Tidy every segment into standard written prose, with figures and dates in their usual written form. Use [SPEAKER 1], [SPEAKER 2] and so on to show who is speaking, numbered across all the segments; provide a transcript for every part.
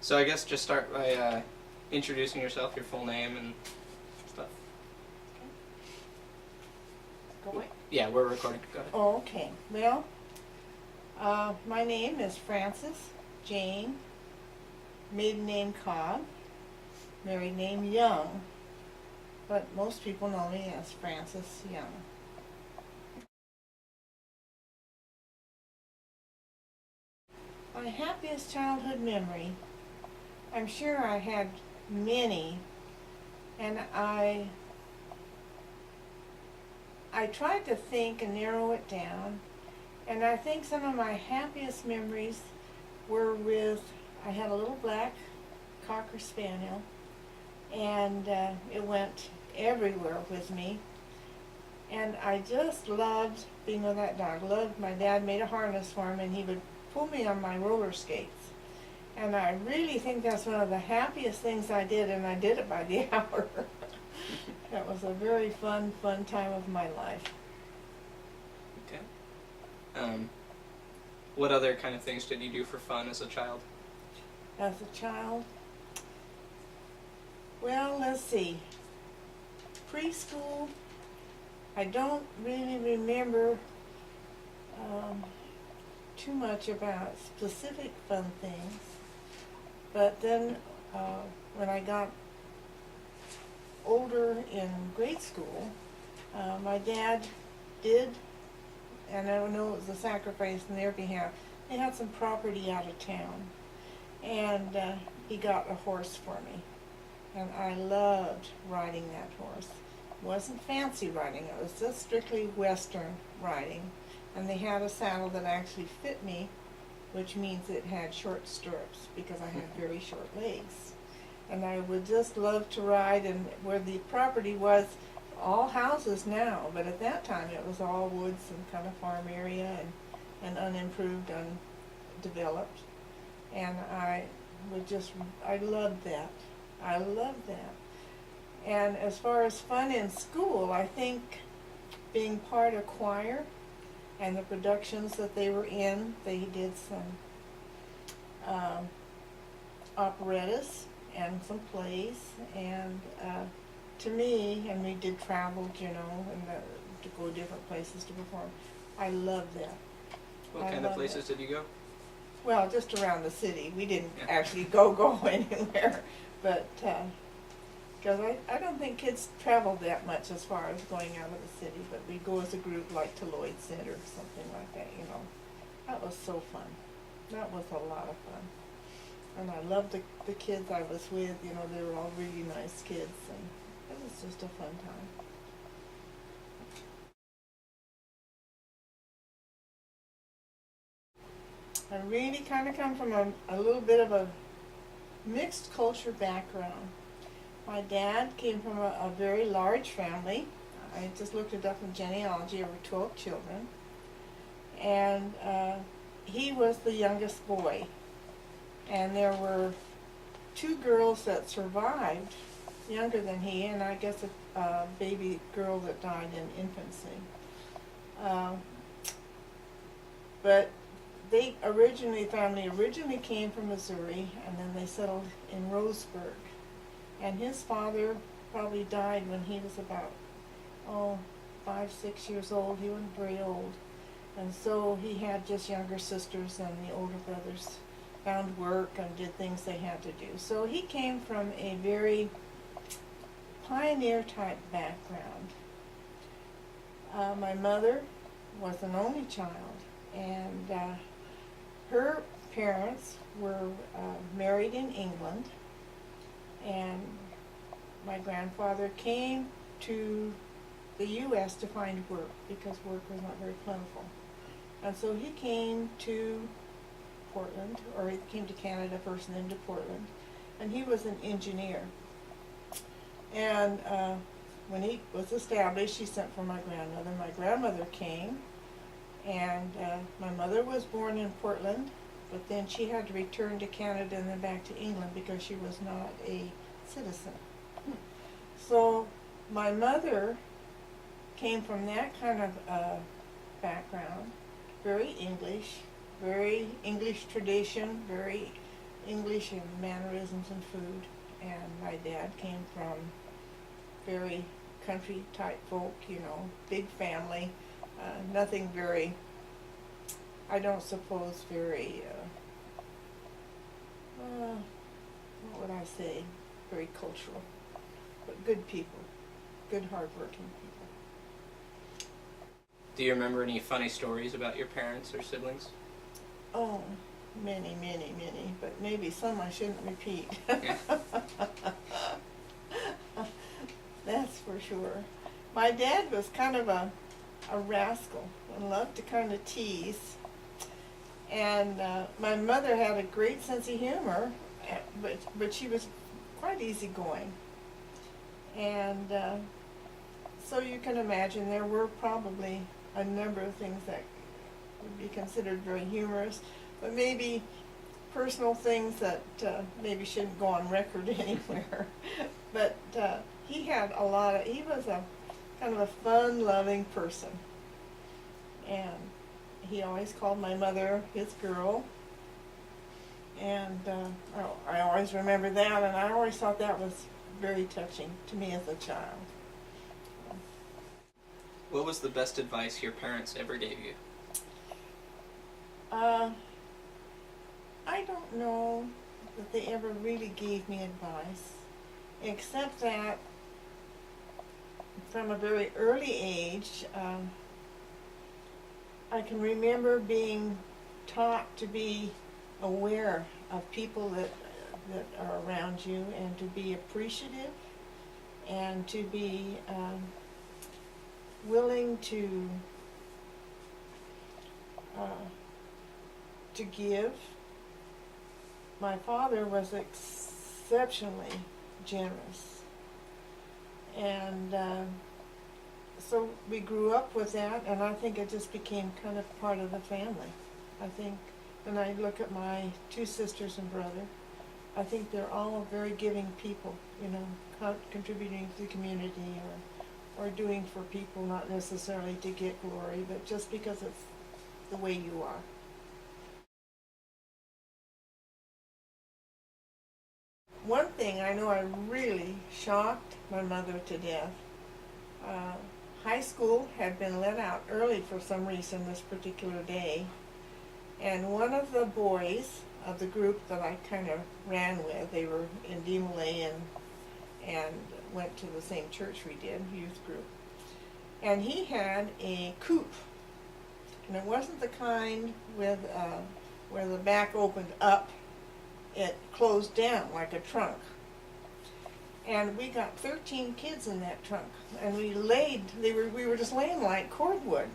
[SPEAKER 1] So I guess just start by introducing yourself, your full name and stuff.
[SPEAKER 2] Go away.
[SPEAKER 1] Yeah, we're recording. Go ahead.
[SPEAKER 2] Oh, okay. Well, my name is Frances Jane, maiden name Cobb, married name Young, but most people know me as Frances Young. My happiest childhood memory, I'm sure I had many, and I tried to think and narrow it down, and I think some of my happiest memories were with, I had a little black Cocker Spaniel, and it went everywhere with me, and I just loved being with that dog. My dad made a harness for him, and he would pull me on my roller skates, and I really think that's one of the happiest things I did, and I did it by the hour. That was a very fun time of my life.
[SPEAKER 1] Okay. What other kind of things did you do for fun as a child?
[SPEAKER 2] As a child, well, let's see. Preschool, I don't really remember too much about specific fun things, but then when I got older in grade school, my dad did, and I know it was a sacrifice on their behalf, they had some property out of town, and he got a horse for me, and I loved riding that horse. It wasn't fancy riding, it was just strictly Western riding, and they had a saddle that actually fit me, which means it had short stirrups because I had very short legs. And I would just love to ride, and where the property was, all houses now, but at that time it was all woods and kind of farm area and unimproved, undeveloped. And I loved that. I loved that. And as far as fun in school, I think being part of choir and the productions that they were in, they did some operettas and some plays, and to me, and we did travel, you know, and to go different places to perform. I loved that.
[SPEAKER 1] What kind of places did you go?
[SPEAKER 2] Well, just around the city. We didn't actually go anywhere, but because I don't think kids travel that much as far as going out of the city, but we go as a group like to Lloyd Center or something like that, you know. That was so fun. That was a lot of fun. And I loved the kids I was with, you know, they were all really nice kids, and it was just a fun time. I really kind of come from a little bit of a mixed culture background. My dad came from a very large family. I just looked it up in genealogy, over 12 children. And he was the youngest boy. And there were 2 girls that survived, younger than he, and I guess a baby girl that died in infancy. But family originally came from Missouri, and then they settled in Roseburg. And his father probably died when he was about, 5, 6 years old. He wasn't very old. And so he had just younger sisters, and the older brothers found work and did things they had to do. So he came from a very pioneer type background. My mother was an only child, and her parents were married in England, and my grandfather came to the U.S. to find work because work was not very plentiful. And so he came to Portland, or he came to Canada first and then to Portland, and he was an engineer. And when he was established, he sent for my grandmother. My grandmother came, and my mother was born in Portland, but then she had to return to Canada and then back to England because she was not a citizen. So my mother came from that kind of background, very English tradition, very English and mannerisms and food. And my dad came from very country type folk, you know, big family, nothing very, I don't suppose very, what would I say, very cultural, but good people, good hardworking people.
[SPEAKER 1] Do you remember any funny stories about your parents or siblings?
[SPEAKER 2] Oh, many, many, many, but maybe some I shouldn't repeat.
[SPEAKER 1] Yeah.
[SPEAKER 2] That's for sure. My dad was kind of a rascal and loved to kind of tease. And my mother had a great sense of humor, but she was quite easygoing. And so you can imagine there were probably a number of things that would be considered very humorous, but maybe personal things that maybe shouldn't go on record anywhere. But he had he was a kind of a fun-loving person. And he always called my mother his girl. And I always remember that, and I always thought that was very touching to me as a child.
[SPEAKER 1] What was the best advice your parents ever gave you?
[SPEAKER 2] I don't know that they ever really gave me advice, except that from a very early age, I can remember being taught to be aware of people that are around you, and to be appreciative, and to be willing to give. My father was exceptionally generous, and so we grew up with that, and I think it just became kind of part of the family. I think when I look at my two sisters and brother, I think they're all very giving people, you know, contributing to the community, or doing for people, not necessarily to get glory, but just because it's the way you are. One thing I know I really shocked my mother to death. High school had been let out early for some reason this particular day, and one of the boys of the group that I kind of ran with, they were in DeMolay and went to the same church we did, youth group, and he had a coupe, and it wasn't the kind with where the back opened up. It closed down like a trunk. And we got 13 kids in that trunk. And we were just laying like cordwood.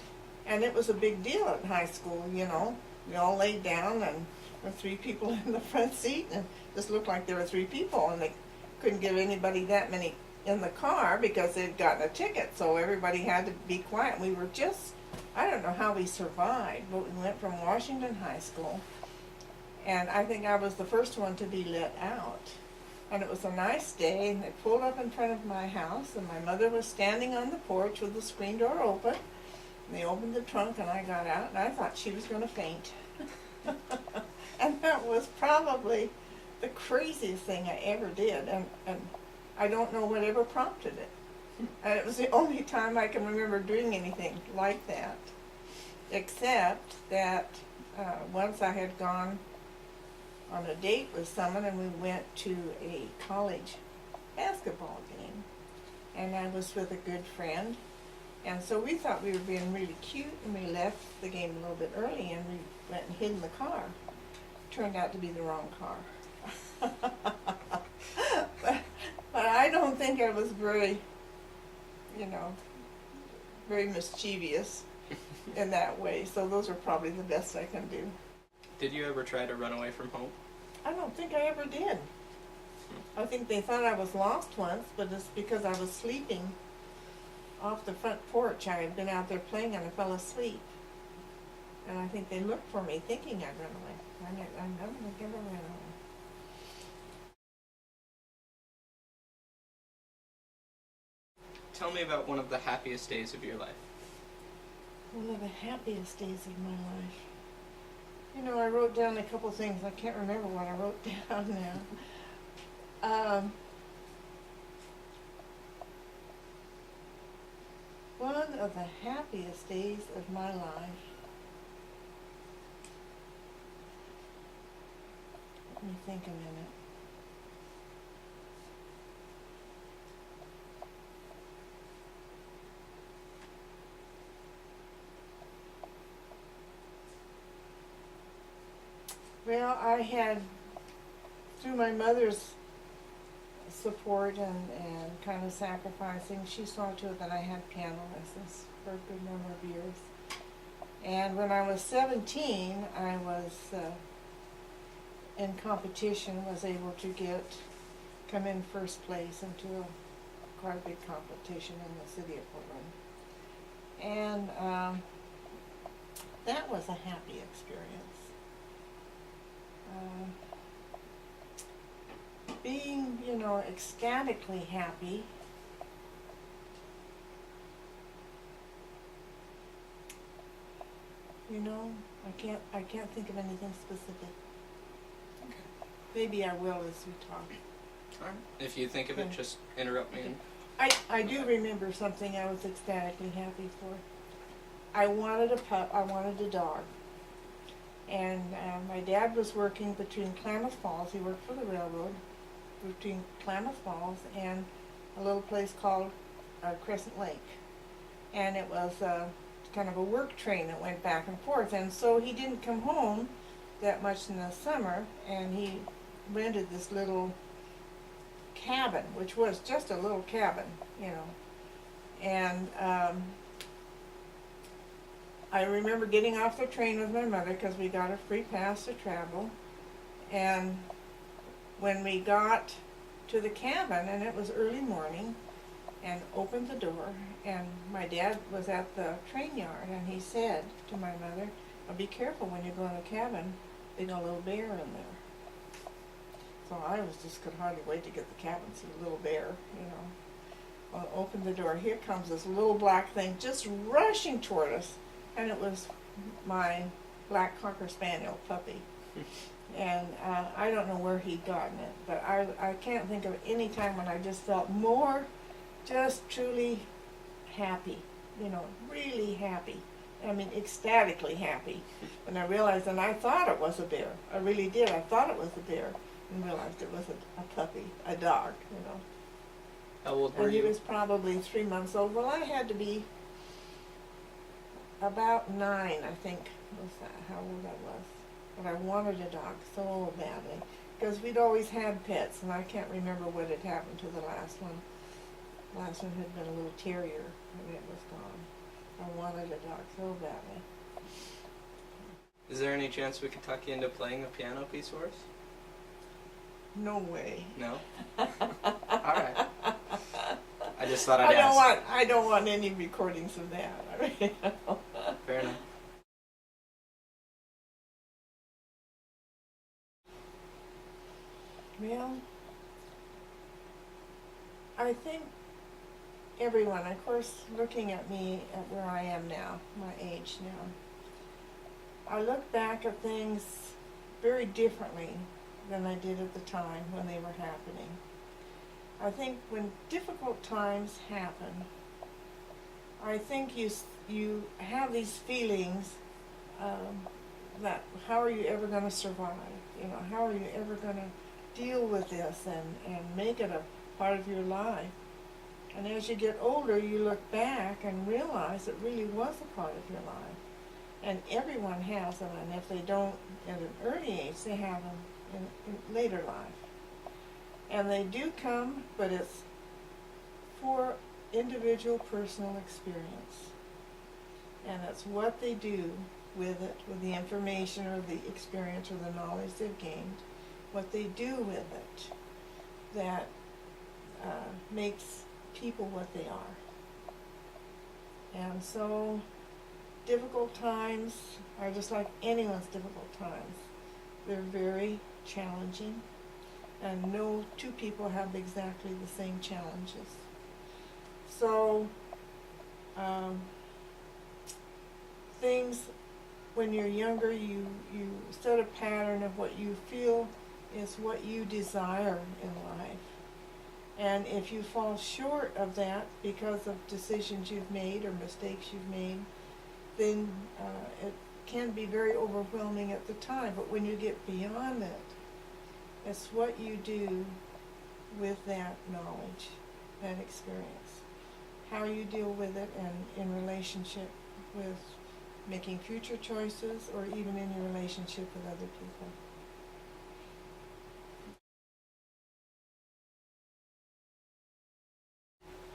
[SPEAKER 2] And it was a big deal at high school, you know. We all laid down, and there were 3 people in the front seat, and it just looked like there were 3 people, and they couldn't give anybody that many in the car because they'd gotten a ticket, so everybody had to be quiet. We were just, I don't know how we survived, but we went from Washington High School, and I think I was the first one to be let out. And it was a nice day, and they pulled up in front of my house, and my mother was standing on the porch with the screen door open. And they opened the trunk, and I got out, and I thought she was going to faint. And that was probably the craziest thing I ever did, and I don't know what ever prompted it. And it was the only time I can remember doing anything like that, except that once I had gone on a date with someone, and we went to a college basketball game, and I was with a good friend, and so we thought we were being really cute, and we left the game a little bit early, and we went and hid in the car. Turned out to be the wrong car. but I don't think I was very, very mischievous in that way, so those are probably the best I can do.
[SPEAKER 1] Did you ever try to run away from home?
[SPEAKER 2] I don't think I ever did. I think they thought I was lost once, but it's because I was sleeping off the front porch. I had been out there playing and I fell asleep. And I think they looked for me thinking I'd run away. I never ran away.
[SPEAKER 1] Tell me about one of the happiest days of your life.
[SPEAKER 2] One of the happiest days of my life. You know, I wrote down a couple things. I can't remember what I wrote down now. One of the happiest days of my life. Let me think a minute. Well, I had, through my mother's support and kind of sacrificing, she saw to it that I had piano lessons for a good number of years. And when I was 17, I was in competition, was able to come in first place into quite a big competition in the city of Portland. And that was a happy experience. Being, you know, ecstatically happy. You know, I can't think of anything specific.
[SPEAKER 1] Okay.
[SPEAKER 2] Maybe I will as we talk.
[SPEAKER 1] All right. If you think of it,
[SPEAKER 2] Okay.
[SPEAKER 1] just interrupt me. And
[SPEAKER 2] I do remember something I was ecstatically happy for. I wanted a pup. I wanted a dog. And my dad was working between Klamath Falls. He worked for the railroad between Klamath Falls and a little place called Crescent Lake. And it was kind of a work train that went back and forth. And so he didn't come home that much in the summer, and he rented this little cabin, which was just a little cabin, you know. And I remember getting off the train with my mother because we got a free pass to travel. And when we got to the cabin, and it was early morning, and opened the door, and my dad was at the train yard, and he said to my mother, "Oh, be careful when you go in the cabin, they got a little bear in there." So I could hardly wait to get the cabin, see a little bear, you know. Well, opened the door, here comes this little black thing just rushing toward us, and it was my black Cocker Spaniel puppy. And I don't know where he'd gotten it, but I can't think of any time when I just felt more just truly happy, you know, really happy. I mean, ecstatically happy. When I realized, and I thought it was a bear. I really did. I thought it was a bear and realized it was a puppy, a dog, you know.
[SPEAKER 1] how old were
[SPEAKER 2] And he
[SPEAKER 1] you?
[SPEAKER 2] was probably 3 months old. Well, I had to be about 9, I think, was that, how old I was. But I wanted a dog so badly, because we'd always had pets, and I can't remember what had happened to the last one. The last one had been a little terrier, and it was gone. I wanted a dog so badly.
[SPEAKER 1] Is there any chance we could talk you into playing a piano piece for us?
[SPEAKER 2] No way.
[SPEAKER 1] No? All right. I just thought I'd ask.
[SPEAKER 2] I don't want any recordings of that. I mean,
[SPEAKER 1] Fair enough.
[SPEAKER 2] well, I think everyone, of course, looking at me at where I am now, my age now, I look back at things very differently than I did at the time when they were happening. I think when difficult times happen, I think you have these feelings that how are you ever going to survive? You know, how are you ever going to deal with this and make it a part of your life? And as you get older, you look back and realize it really was a part of your life. And everyone has them, and if they don't at an early age, they have them in later life. And they do come, but it's for individual personal experience. And it's what they do with it, with the information or the experience or the knowledge they've gained, what they do with it that makes people what they are. And so difficult times are just like anyone's difficult times. They're very challenging, and no two people have exactly the same challenges. So things when you're younger, you set a pattern of what you feel is what you desire in life. And if you fall short of that because of decisions you've made or mistakes you've made, then it can be very overwhelming at the time. But when you get beyond it, it's what you do with that knowledge, that experience, how you deal with it, and in relationship with making future choices, or even in your relationship with other people.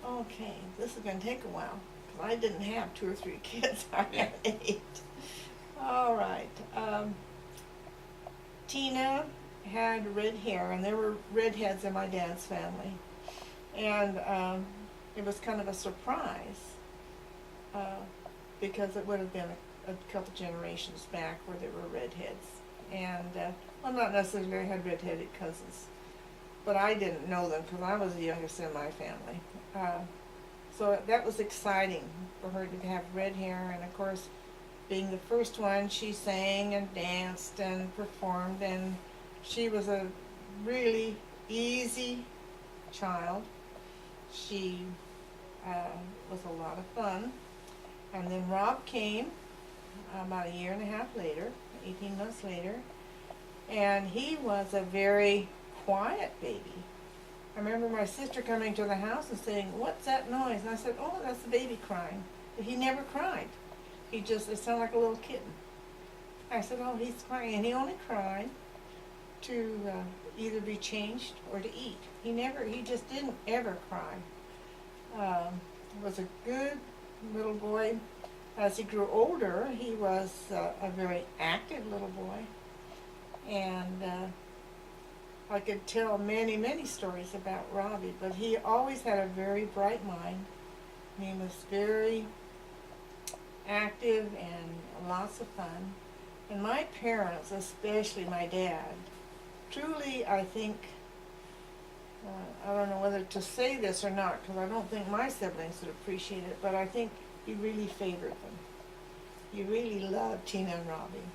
[SPEAKER 2] Okay, this is going to take a while, because I didn't have 2 or 3 kids. I had 8. All right. Tina had red hair, and there were redheads in my dad's family. And it was kind of a surprise, because it would have been a couple generations back where there were redheads. And, well, not necessarily I had redheaded cousins, but I didn't know them because I was the youngest in my family. So that was exciting for her to have red hair, and of course, being the first one, she sang and danced and performed, and she was a really easy child. She was a lot of fun. And then Rob came about 1.5 years later, 18 months later, and he was a very quiet baby. I remember my sister coming to the house and saying, "What's that noise?" And I said, "Oh, that's the baby crying." But he never cried. It sounded like a little kitten. I said, "Oh, he's crying." And he only cried to either be changed or to eat. He just didn't ever cry. Was a good little boy. As he grew older, he was a very active little boy. And I could tell many, many stories about Robbie, but he always had a very bright mind. He was very active and lots of fun. And my parents, especially my dad, truly, I think, I don't know whether to say this or not, because I don't think my siblings would appreciate it, but I think he really favored them. He really loved Tina and Robbie.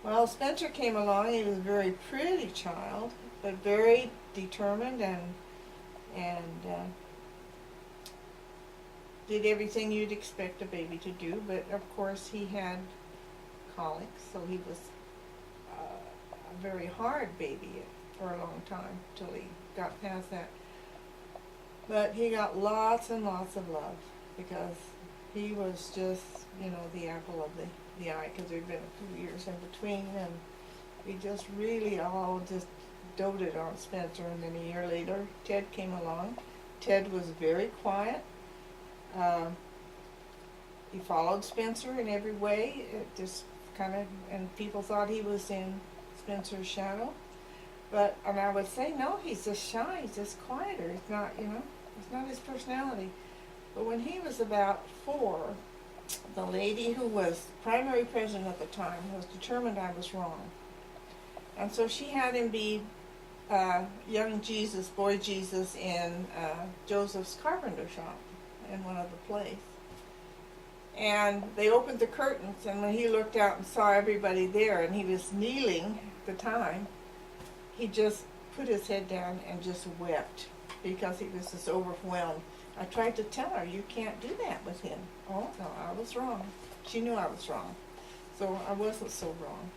[SPEAKER 2] Well, Spencer came along. He was a very pretty child, but very determined and did everything you'd expect a baby to do. But of course, he had colics, so he was a very hard baby for a long time till he got past that. But he got lots and lots of love because he was just, the apple of the eye, because there'd been a few years in between, and we just really all just doted on Spencer. And then 1 year later, Ted came along. Ted was very quiet. He followed Spencer in every way. It just and people thought he was in Spencer's shadow. And I would say, no, he's just shy, he's just quieter. It's not, it's not his personality. But when he was about 4, the lady who was primary president at the time was determined I was wrong. And so she had him be young Jesus, boy Jesus, in Joseph's carpenter shop in one of the plays. And they opened the curtains, and when he looked out and saw everybody there, and he was kneeling at the time, he just put his head down and just wept because he was just overwhelmed. I tried to tell her, you can't do that with him. Oh, no, I was wrong. She knew I was wrong. So I wasn't so wrong.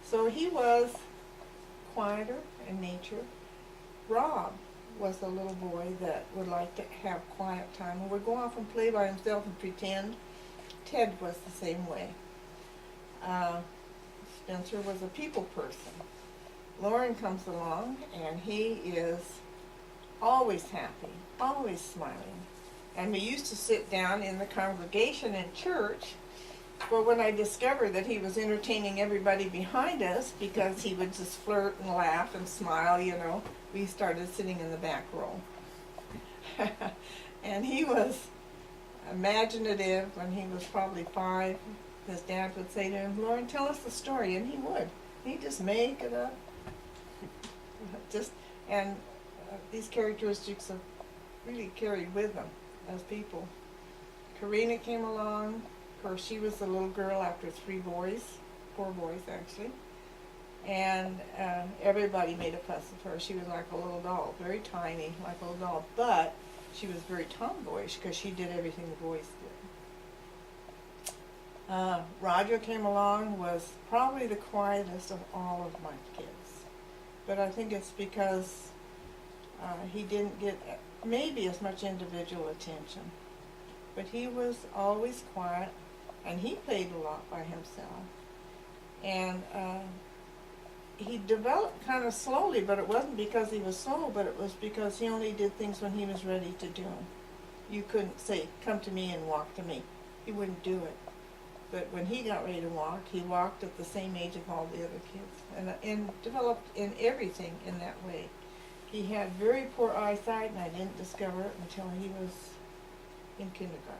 [SPEAKER 2] So he was quieter in nature. Rob was a little boy that would like to have quiet time and would go off and play by himself and pretend. Ted was the same way. Spencer was a people person. Lauren comes along, and he is always happy, always smiling. And we used to sit down in the congregation in church. Well, when I discovered that he was entertaining everybody behind us because he would just flirt and laugh and smile, we started sitting in the back row. And he was imaginative. When he was probably 5, his dad would say to him, "Lauren, tell us the story," and he would. He'd just make it up. These characteristics have really carried with them as people. Karina came along. course, she was the little girl after 4 boys actually. And everybody made a fuss of her. She was like a little doll, very tiny, like a little doll. But she was very tomboyish because she did everything the boys did. Roger came along, was probably the quietest of all of my kids. But I think it's because he didn't get maybe as much individual attention. But he was always quiet, and he played a lot by himself. And he developed kind of slowly, but it wasn't because he was slow, but it was because he only did things when he was ready to do them. You couldn't say, come to me and walk to me. He wouldn't do it. But when he got ready to walk, he walked at the same age of all the other kids, and developed in everything in that way. He had very poor eyesight, and I didn't discover it until he was in kindergarten.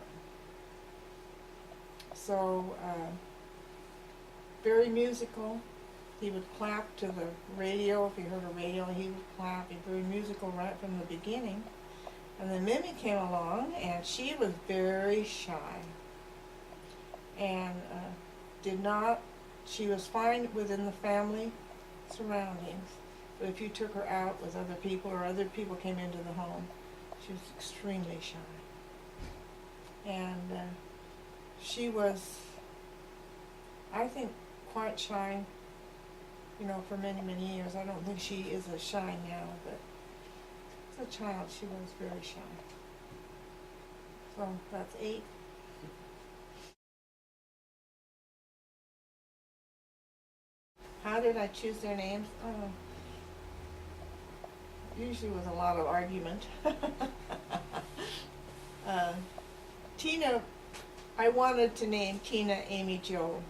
[SPEAKER 2] So, very musical. He would clap to the radio. If he heard a radio, he would clap. He was very musical right from the beginning. And then Mimi came along, and she was very shy. And she was fine within the family surroundings. But if you took her out with other people or other people came into the home, she was extremely shy. And she was, I think, quite shy, for many, many years. I don't think she is as shy now, but as a child she was very shy. So that's 8. How did I choose their names? Usually with a lot of argument. Tina, I wanted to name Tina Amy Jo.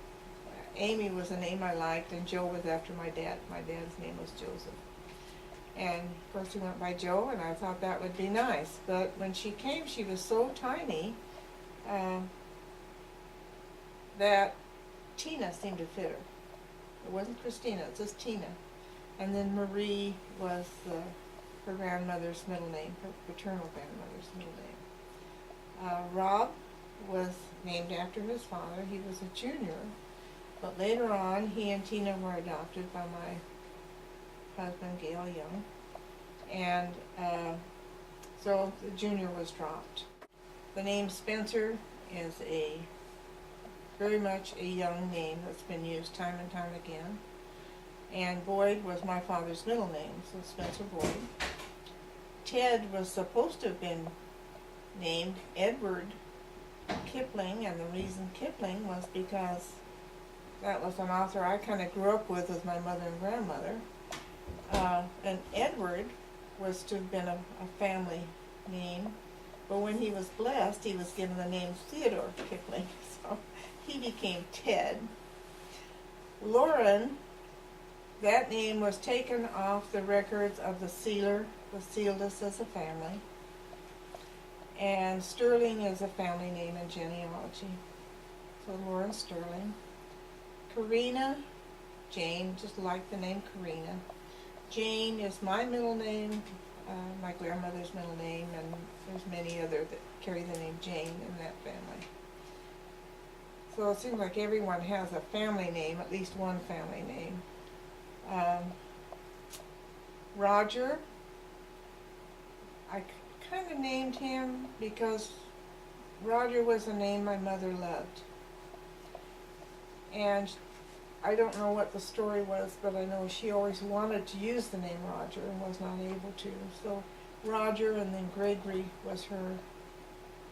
[SPEAKER 2] Amy was a name I liked, and Joe was after my dad. My dad's name was Joseph. And of course we went by Joe, and I thought that would be nice. But when she came, she was so tiny that Tina seemed to fit her. It wasn't Christina, it was just Tina. And then Marie was her grandmother's middle name, her paternal grandmother's middle name. Rob was named after his father. He was a junior. But later on, he and Tina were adopted by my husband, Gail Young. And so the junior was dropped. The name Spencer is very much a young name that's been used time and time again. And Boyd was my father's middle name, so Spencer Boyd. Ted was supposed to have been named Edward Kipling, and the reason Kipling was because that was an author I kind of grew up with my mother and grandmother. And Edward was to have been a family name, but when he was blessed, he was given the name Theodore Kipling, so he became Ted. Lauren, that name was taken off the records of the sealer who sealed us as a family. And Sterling is a family name in genealogy. So Lauren Sterling. Karina, Jane, just like the name Karina. Jane is my middle name, my grandmother's middle name, and there's many others that carry the name Jane in that family. So it seems like everyone has a family name, at least one family name. Roger, I kind of named him because Roger was a name my mother loved. And I don't know what the story was, but I know she always wanted to use the name Roger and was not able to. So Roger, and then Gregory was her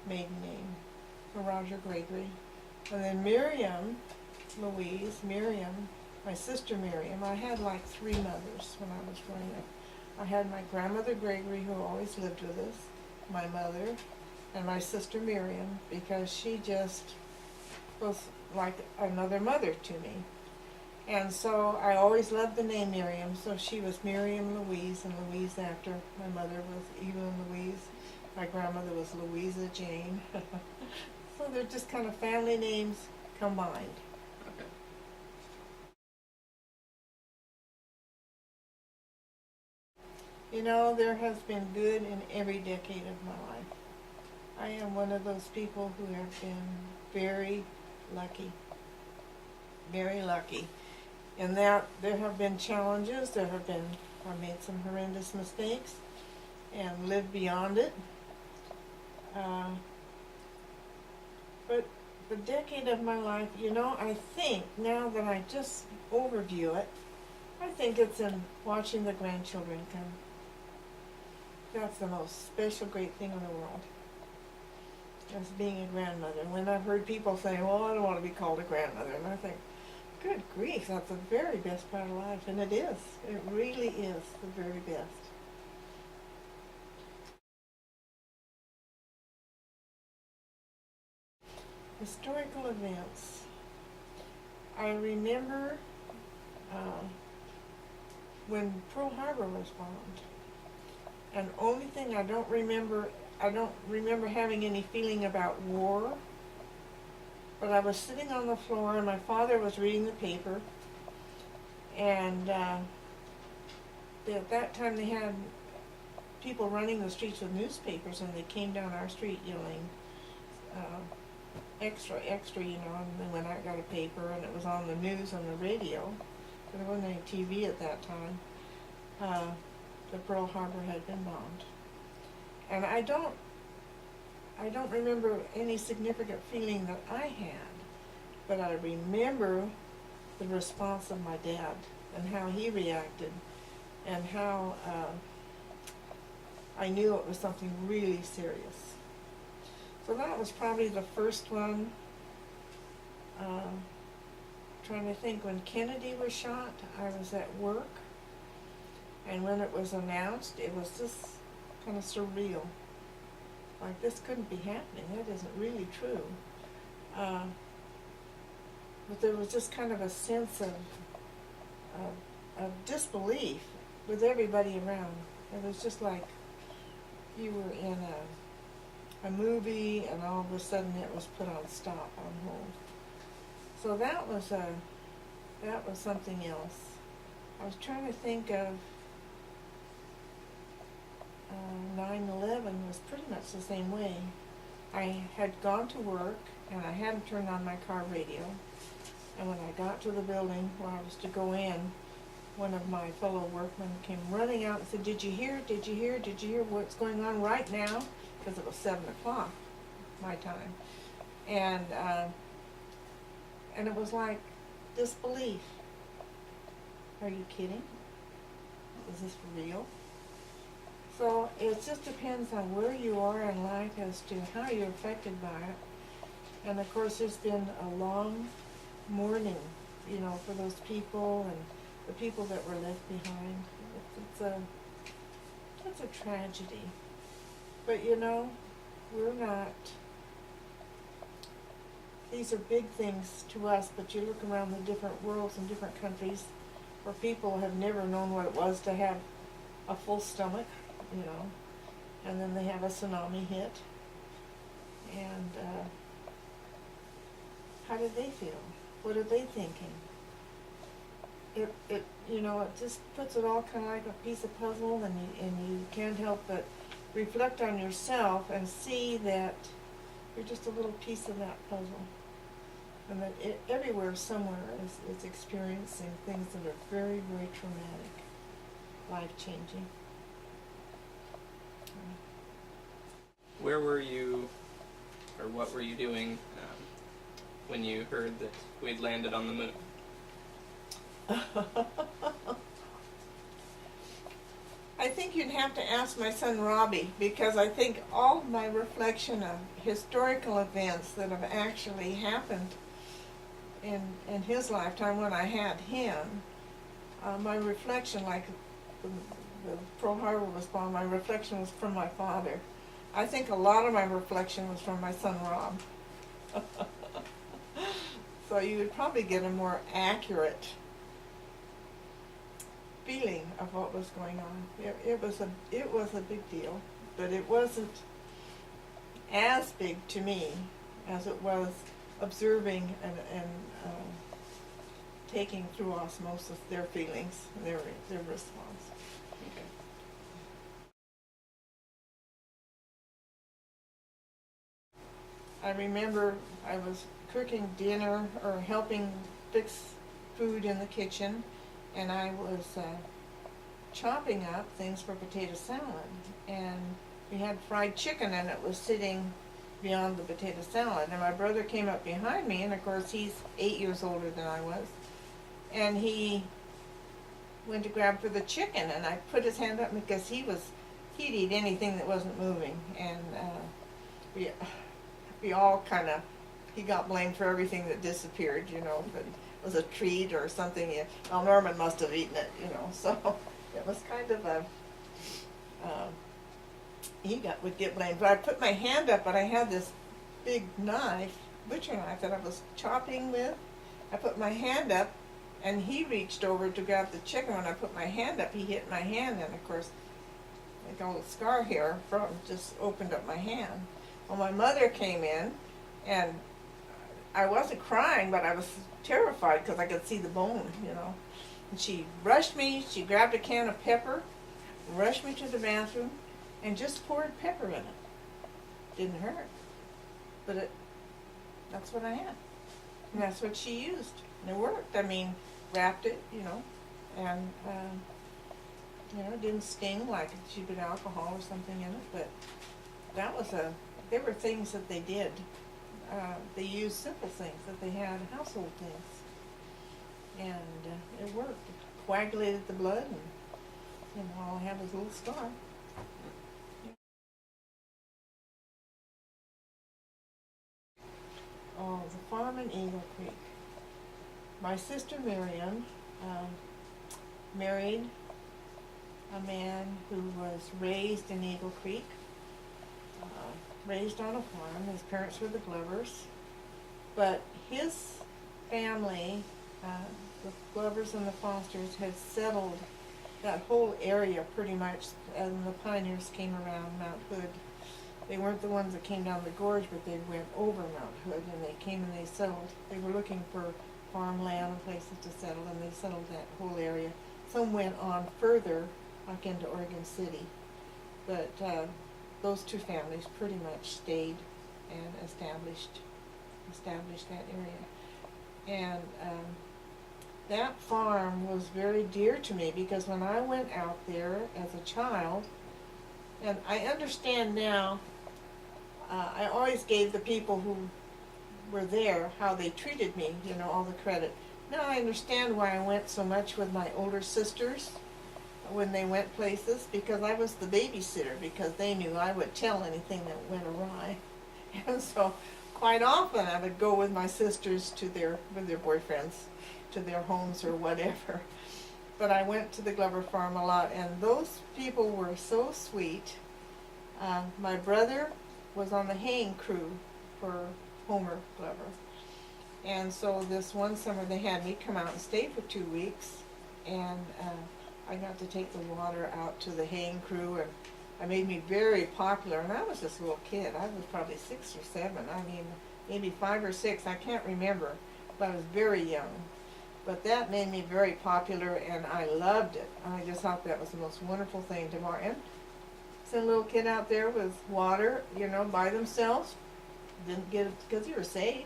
[SPEAKER 2] maiden name. So Roger Gregory. And then Miriam Louise, my sister Miriam. I had like 3 mothers when I was growing up. I had my grandmother Gregory, who always lived with us, my mother, and my sister Miriam, because she just was like another mother to me. And so I always loved the name Miriam, so she was Miriam Louise, and Louise after. My mother was Evelyn Louise. My grandmother was Louisa Jane. So they're just kind of family names combined.
[SPEAKER 1] Okay.
[SPEAKER 2] You know, there has been good in every decade of my life. I am one of those people who have been very lucky. Very lucky. In that there have been challenges, I made some horrendous mistakes and lived beyond it. But the decade of my life, I think, now that I just overview it, I think it's in watching the grandchildren come. That's the most special, great thing in the world. As being a grandmother. When I've heard people say, well, I don't want to be called a grandmother, and I think, good grief, that's the very best part of life. And it is. It really is the very best. Historical events. I remember when Pearl Harbor was bombed. And the only thing I don't remember having any feeling about war. But I was sitting on the floor and my father was reading the paper. And at that time they had people running the streets with newspapers, and they came down our street yelling, extra, extra, and then went out and got a paper, and it was on the news on the radio. There wasn't any TV at that time. The Pearl Harbor had been bombed. And I don't remember any significant feeling that I had, but I remember the response of my dad and how he reacted, and how I knew it was something really serious. So that was probably the first one. Trying to think, when Kennedy was shot, I was at work, and when it was announced, it was just kind of surreal. Like, this couldn't be happening. That isn't really true. But there was just kind of a sense of disbelief with everybody around. It was just like you were in a movie, and all of a sudden it was put on stop, on hold. So that was something else. I was trying to think of 9/11 was pretty much the same way. I had gone to work, and I hadn't turned on my car radio. And when I got to the building where I was to go in, one of my fellow workmen came running out and said, "Did you hear? Did you hear? Did you hear what's going on right now?" Because it was 7 o'clock, my time. And it was like disbelief. Are you kidding? Is this for real? So it just depends on where you are in life as to how you're affected by it. And of course, there's been a long mourning, for those people and the people that were left behind. It's a tragedy. But we're not. These are big things to us, but you look around the different worlds and different countries where people have never known what it was to have a full stomach, and then they have a tsunami hit. And how did they feel? What are they thinking? It just puts it all kind of like a piece of puzzle, and you can't help but reflect on yourself and see that you're just a little piece of that puzzle. And that everywhere, somewhere, is experiencing things that are very, very traumatic, life-changing.
[SPEAKER 1] Where were you, or what were you doing when you heard that we'd landed on the moon?
[SPEAKER 2] I think you'd have to ask my son Robbie, because I think all of my reflection of historical events that have actually happened in his lifetime when I had him, my reflection, like the Pearl Harbor was bombed, my reflection was from my father. I think a lot of my reflection was from my son Rob. So you would probably get a more accurate feeling of what was going on. It was a big deal, but it wasn't as big to me as it was observing and taking through osmosis their feelings, their response.
[SPEAKER 1] Okay.
[SPEAKER 2] I remember I was cooking dinner or helping fix food in the kitchen, and I was chopping up things for potato salad, and we had fried chicken and it was sitting beyond the potato salad, and my brother came up behind me, and of course he's 8 years older than I was, and he went to grab for the chicken, and I put his hand up because he'd eat anything that wasn't moving, and we all kind of, he got blamed for everything that disappeared, you know, if it was a treat or something, well, Norman must have eaten it, you know, so it was kind of a, would get blamed. But I put my hand up, and I had this big knife, butcher knife, that I was chopping with. I put my hand up, and he reached over to grab the chicken. When I put my hand up, he hit my hand, and of course, I got a little scar here from just opened up my hand. Well, my mother came in, and I wasn't crying, but I was terrified because I could see the bone, you know. And she rushed me, she grabbed a can of pepper, rushed me to the bathroom, and just poured pepper in it. Didn't hurt, but that's what I had. And that's what she used. And it worked. I mean, wrapped it, you know, and, you know, it didn't sting like she put alcohol or something in it, but that was there were things that they did. They used simple things, that they had household things. And it worked. It coagulated the blood, and, you know, all I had was a little scar. Oh, the farm in Eagle Creek. My sister Miriam married a man who was raised in Eagle Creek, raised on a farm. His parents were the Glovers, but his family, the Glovers and the Fosters, had settled that whole area pretty much, and the pioneers came around Mount Hood. They weren't the ones that came down the gorge, but they went over Mount Hood, and they came and they settled. They were looking for farmland and places to settle, and they settled that whole area. Some went on further, like into Oregon City, but those two families pretty much stayed and established that area. And that farm was very dear to me, because when I went out there as a child, and I understand now, I always gave the people who were there, how they treated me, you know, all the credit. Now I understand why I went so much with my older sisters when they went places, because I was the babysitter, because they knew I would tell anything that went awry. And so quite often I would go with my sisters to with their boyfriends to their homes or whatever. But I went to the Glover farm a lot, and those people were so sweet. My brother was on the haying crew for Homer Glover. And so this one summer they had me come out and stay for 2 weeks, and I got to take the water out to the haying crew, and I made me very popular. And I was just a little kid. I was probably 6 or 7. I mean, maybe 5 or 6. I can't remember, but I was very young. But that made me very popular, and I loved it. I just thought that was the most wonderful thing to watch. And send a little kid out there with water, you know, by themselves. Didn't get it because you were safe.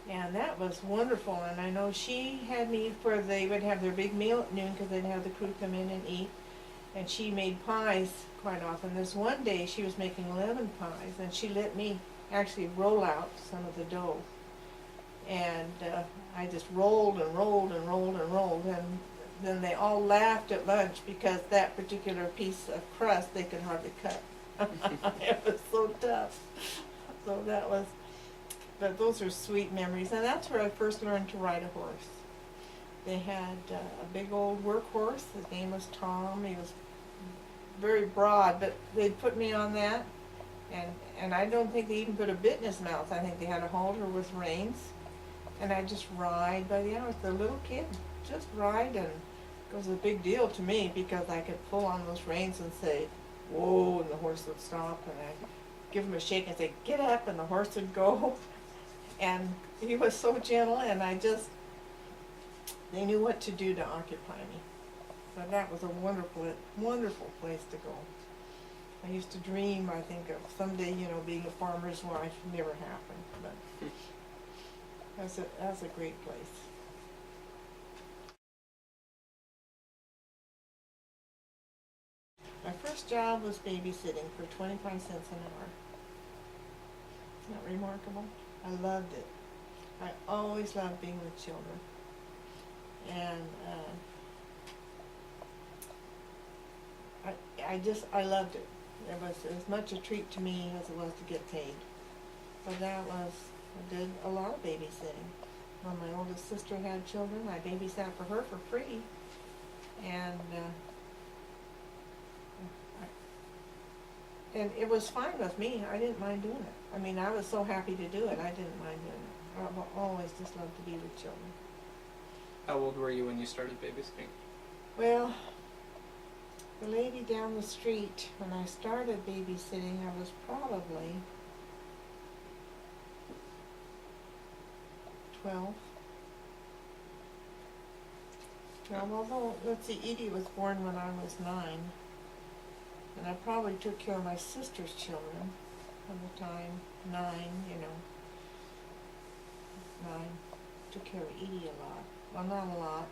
[SPEAKER 2] And that was wonderful. And I know she had me they would have their big meal at noon, because they'd have the crew come in and eat. And she made pies quite often. This one day she was making lemon pies, and she let me actually roll out some of the dough. And I just rolled and rolled and rolled and rolled, and then they all laughed at lunch because that particular piece of crust they could hardly cut. It was so tough. So but those are sweet memories, and that's where I first learned to ride a horse. They had a big old work horse. His name was Tom. He was very broad, but they'd put me on that, and I don't think they even put a bit in his mouth. I think they had a halter with reins. And I just ride by the hour. The little kid, just ride, and it was a big deal to me because I could pull on those reins and say, whoa, and the horse would stop, and I'd give him a shake and say, get up, and the horse would go. And he was so gentle, and they knew what to do to occupy me. So that was a wonderful, wonderful place to go. I used to dream, I think, of someday, you know, being a farmer's wife. Never happened, but That's a great place. My first job was babysitting for 25 cents an hour. Isn't that remarkable? I loved it. I always loved being with children. And I loved it. It was as much a treat to me as it was to get paid. So I did a lot of babysitting. When my oldest sister had children, I babysat for her for free. And and it was fine with me. I didn't mind doing it. I mean, I was so happy to do it. I didn't mind doing it. I've always just loved to be with children.
[SPEAKER 1] How old were you when you started babysitting?
[SPEAKER 2] Well, the lady down the street, when I started babysitting, I was probably 12. Although, let's see, Edie was born when I was 9. And I probably took care of my sister's children at the time, 9, you know. 9. Took care of Edie a lot. Well, not a lot.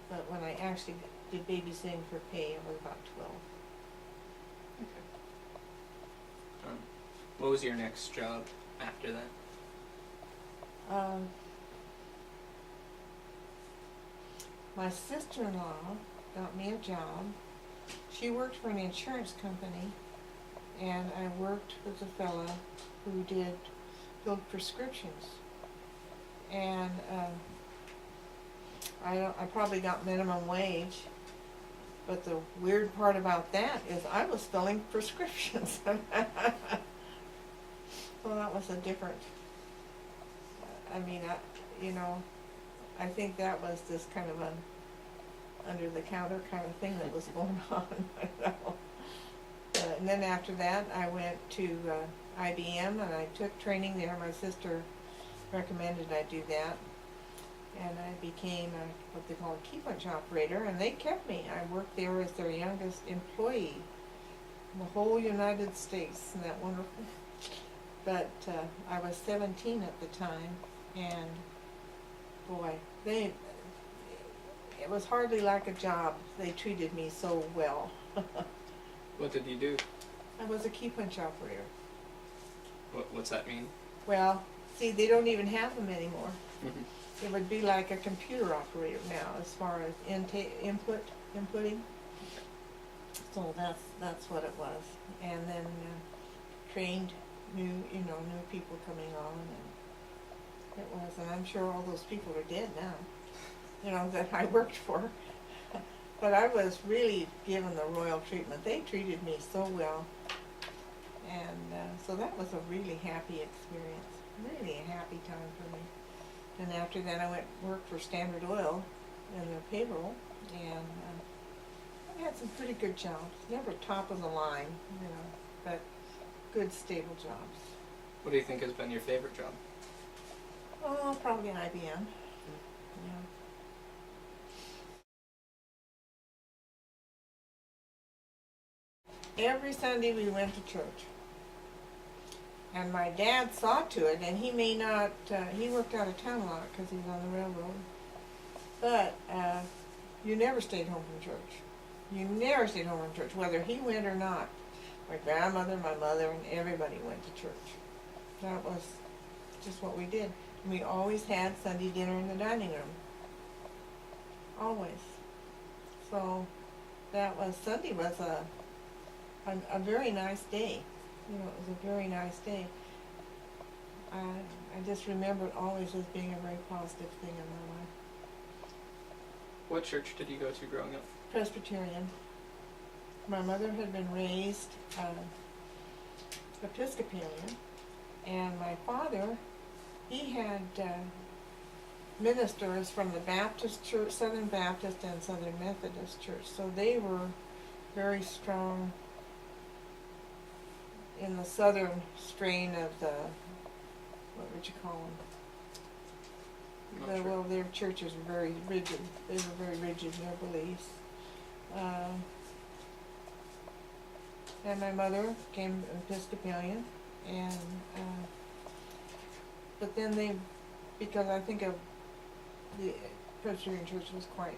[SPEAKER 2] But when I actually did babysitting for pay, I was about 12.
[SPEAKER 1] Okay. What was your next job after that?
[SPEAKER 2] My sister-in-law got me a job. She worked for an insurance company, and I worked with a fella who filled prescriptions. And I probably got minimum wage, but the weird part about that is I was filling prescriptions. So that was a different. I mean, I think that was just kind of an under-the-counter kind of thing that was going on. And then after that, I went to IBM, and I took training there. My sister recommended I do that. And I became what they call a key punch operator, and they kept me. I worked there as their youngest employee in the whole United States. Isn't that wonderful? But I was 17 at the time, and boy, it was hardly like a job. They treated me so well.
[SPEAKER 1] What did you do?
[SPEAKER 2] I was a key punch operator.
[SPEAKER 1] What's that mean?
[SPEAKER 2] Well, see, they don't even have them anymore.
[SPEAKER 1] Mm-hmm.
[SPEAKER 2] It would be like a computer operator now, as far as inputting. So that's what it was. And then trained new people coming on, and it was. And I'm sure all those people are dead now, that I worked for. But I was really given the royal treatment. They treated me so well, and so that was a really happy experience. Really a happy time for me. And after that, I went worked for Standard Oil in their payroll, and I had some pretty good jobs. Never top of the line, but good, stable jobs.
[SPEAKER 1] What do you think has been your favorite job?
[SPEAKER 2] Oh, probably an IBM. Yeah. Every Sunday we went to church. And my dad saw to it, and he may not, he worked out of town a lot because he was on the railroad. But you never stayed home from church. You never stayed home from church, whether he went or not. My grandmother, my mother, and everybody went to church. That was just what we did. And we always had Sunday dinner in the dining room. Always. So Sunday was a very nice day. It was a very nice day. I just remember it always as being a very positive thing in my life.
[SPEAKER 1] What church did you go to growing up?
[SPEAKER 2] Presbyterian. My mother had been raised Episcopalian, and my father, he had ministers from the Baptist Church, Southern Baptist and Southern Methodist Church, so they were very strong in the southern strain of what would you call them?
[SPEAKER 1] Sure.
[SPEAKER 2] Well, their churches were very rigid. They were very rigid in their beliefs. And my mother became Episcopalian, and but then they, because I think of the Presbyterian Church was quite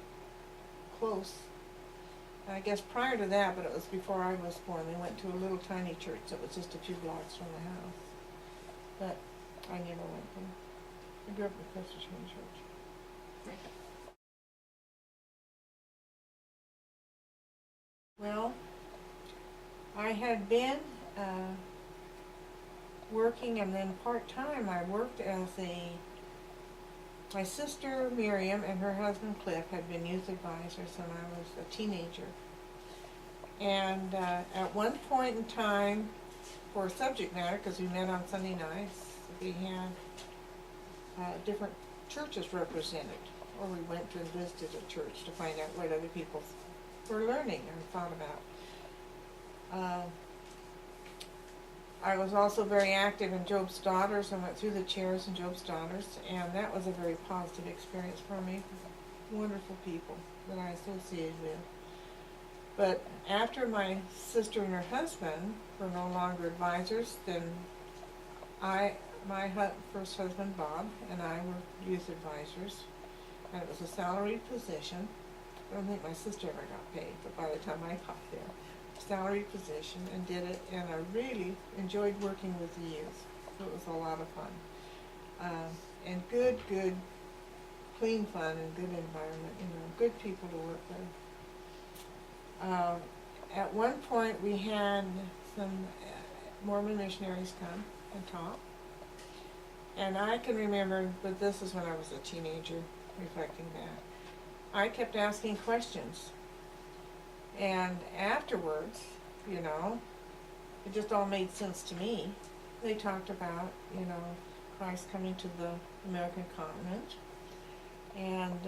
[SPEAKER 2] close. I guess prior to that, but it was before I was born, they went to a little tiny church that was just a few blocks from the house. But I never went there. I grew up in the Presbyterian Church. Well, I had been working, and then part-time I worked as my sister Miriam and her husband Cliff had been youth advisors when I was a teenager. And at one point in time, for subject matter, because we met on Sunday nights, we had different churches represented, or we went and visited a church to find out what other people were learning and thought about. I was also very active in Job's Daughters. I went through the chairs in Job's Daughters, and that was a very positive experience for me. Wonderful people that I associated with. But after my sister and her husband were no longer advisors, then my first husband, Bob, and I were youth advisors, and it was a salaried position. I don't think my sister ever got paid, but by the time I got there, salaried position, and did it, and I really enjoyed working with the youth. It was a lot of fun. And good, clean fun and good environment, good people to work with. At one point we had some Mormon missionaries come and talk, and I can remember, but this is when I was a teenager, reflecting back, I kept asking questions. And afterwards, it just all made sense to me. They talked about, Christ coming to the American continent. And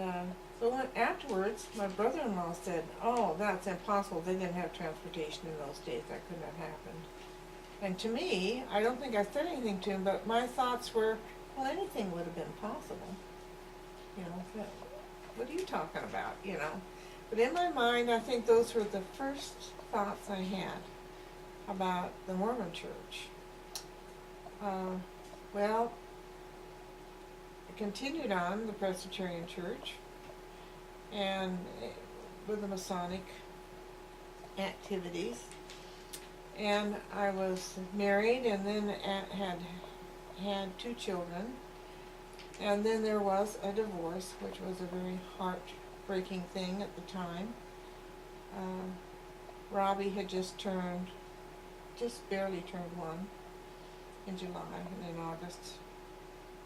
[SPEAKER 2] so afterwards, my brother-in-law said, "Oh, that's impossible. They didn't have transportation in those days. That couldn't have happened." And to me, I don't think I said anything to him, but my thoughts were, well, anything would have been possible. What are you talking about, But in my mind, I think those were the first thoughts I had about the Mormon Church. Well, I continued on the Presbyterian Church and with the Masonic activities. And I was married, and then had 2 children. And then there was a divorce, which was a very heartbreaking thing at the time. Robbie had just barely turned 1 in July, and in August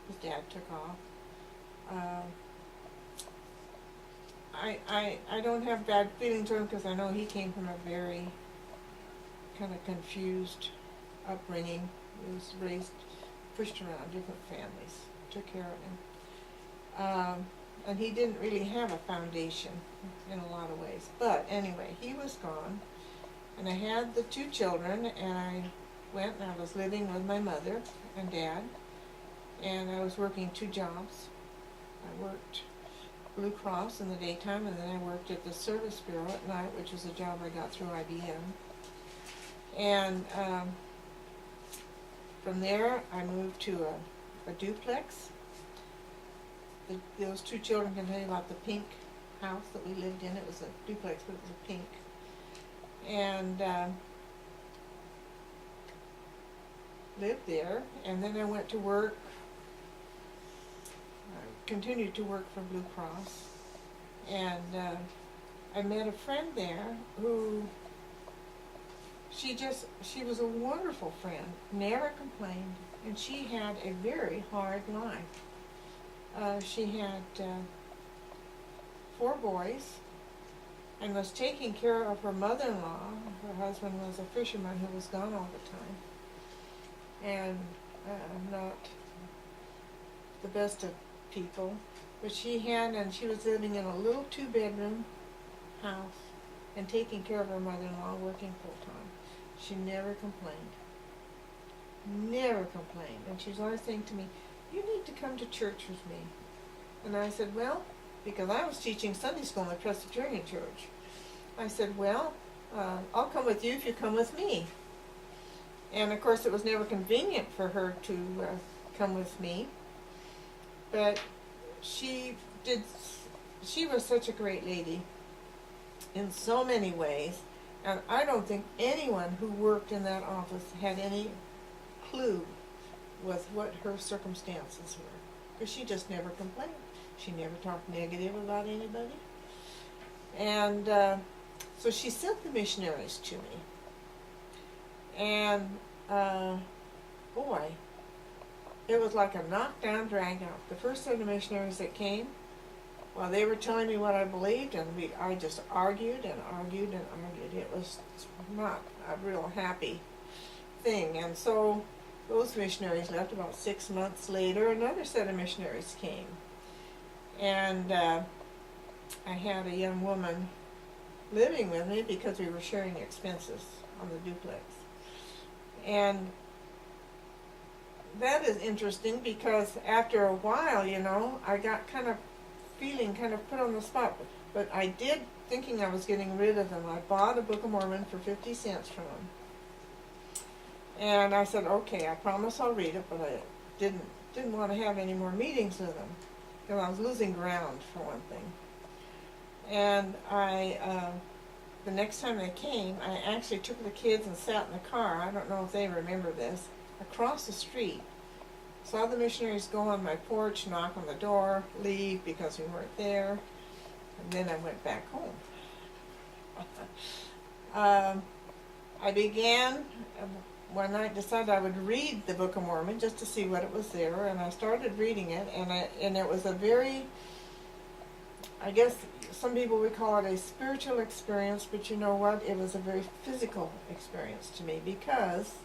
[SPEAKER 2] his dad took off. I don't have bad feelings for him, because I know he came from a very kind of confused upbringing. He was pushed around different families, took care of him. And he didn't really have a foundation in a lot of ways. But anyway, he was gone, and I had the 2 children, and I went and I was living with my mother and dad, and I was working 2 jobs. I worked Blue Cross in the daytime, and then I worked at the Service Bureau at night, which was a job I got through IBM. And from there, I moved to a duplex. Those 2 children can tell you about the pink house that we lived in. It was a duplex, but it was a pink. And lived there, and then I went to work. I continued to work for Blue Cross, and I met a friend there who, she was a wonderful friend, never complained, and she had a very hard life. She had 4 boys and was taking care of her mother-in-law. Her husband was a fisherman who was gone all the time, and not the best of people. But she was living in a little 2-bedroom house and taking care of her mother-in-law, working full-time. She never complained. Never complained. And she was always saying to me, "You need to come to church with me." And I said, well, because I was teaching Sunday school in the Presbyterian Church, I said, well, I'll come with you if you come with me. And of course it was never convenient for her to come with me. but she did, she was such a great lady in so many ways, and I don't think anyone who worked in that office had any clue with what her circumstances were, because she just never complained. She never talked negative about anybody. And so she sent the missionaries to me. And boy, it was like a knockdown, drag out. The first set of missionaries that came, well, they were telling me what I believed, and I just argued and argued and argued. It was not a real happy thing. And so those missionaries left. About 6 months later, another set of missionaries came. And I had a young woman living with me because we were sharing expenses on the duplex. And that is interesting because after a while, you know, I got kind of feeling kind of put on the spot. But I did, thinking I was getting rid of them, I bought a Book of Mormon for 50 cents from them. And I said, okay, I promise I'll read it, but I didn't want to have any more meetings with them because I was losing ground, for one thing. And the next time they came, I actually took the kids and sat in the car. I don't know if they remember this. Across the street, saw the missionaries go on my porch, knock on the door, leave because we weren't there, and then I went back home. I began, one night decided I would read the Book of Mormon just to see what it was there, and I started reading it, and it was a very, I guess some people would call it a spiritual experience, but you know what? It was a very physical experience to me because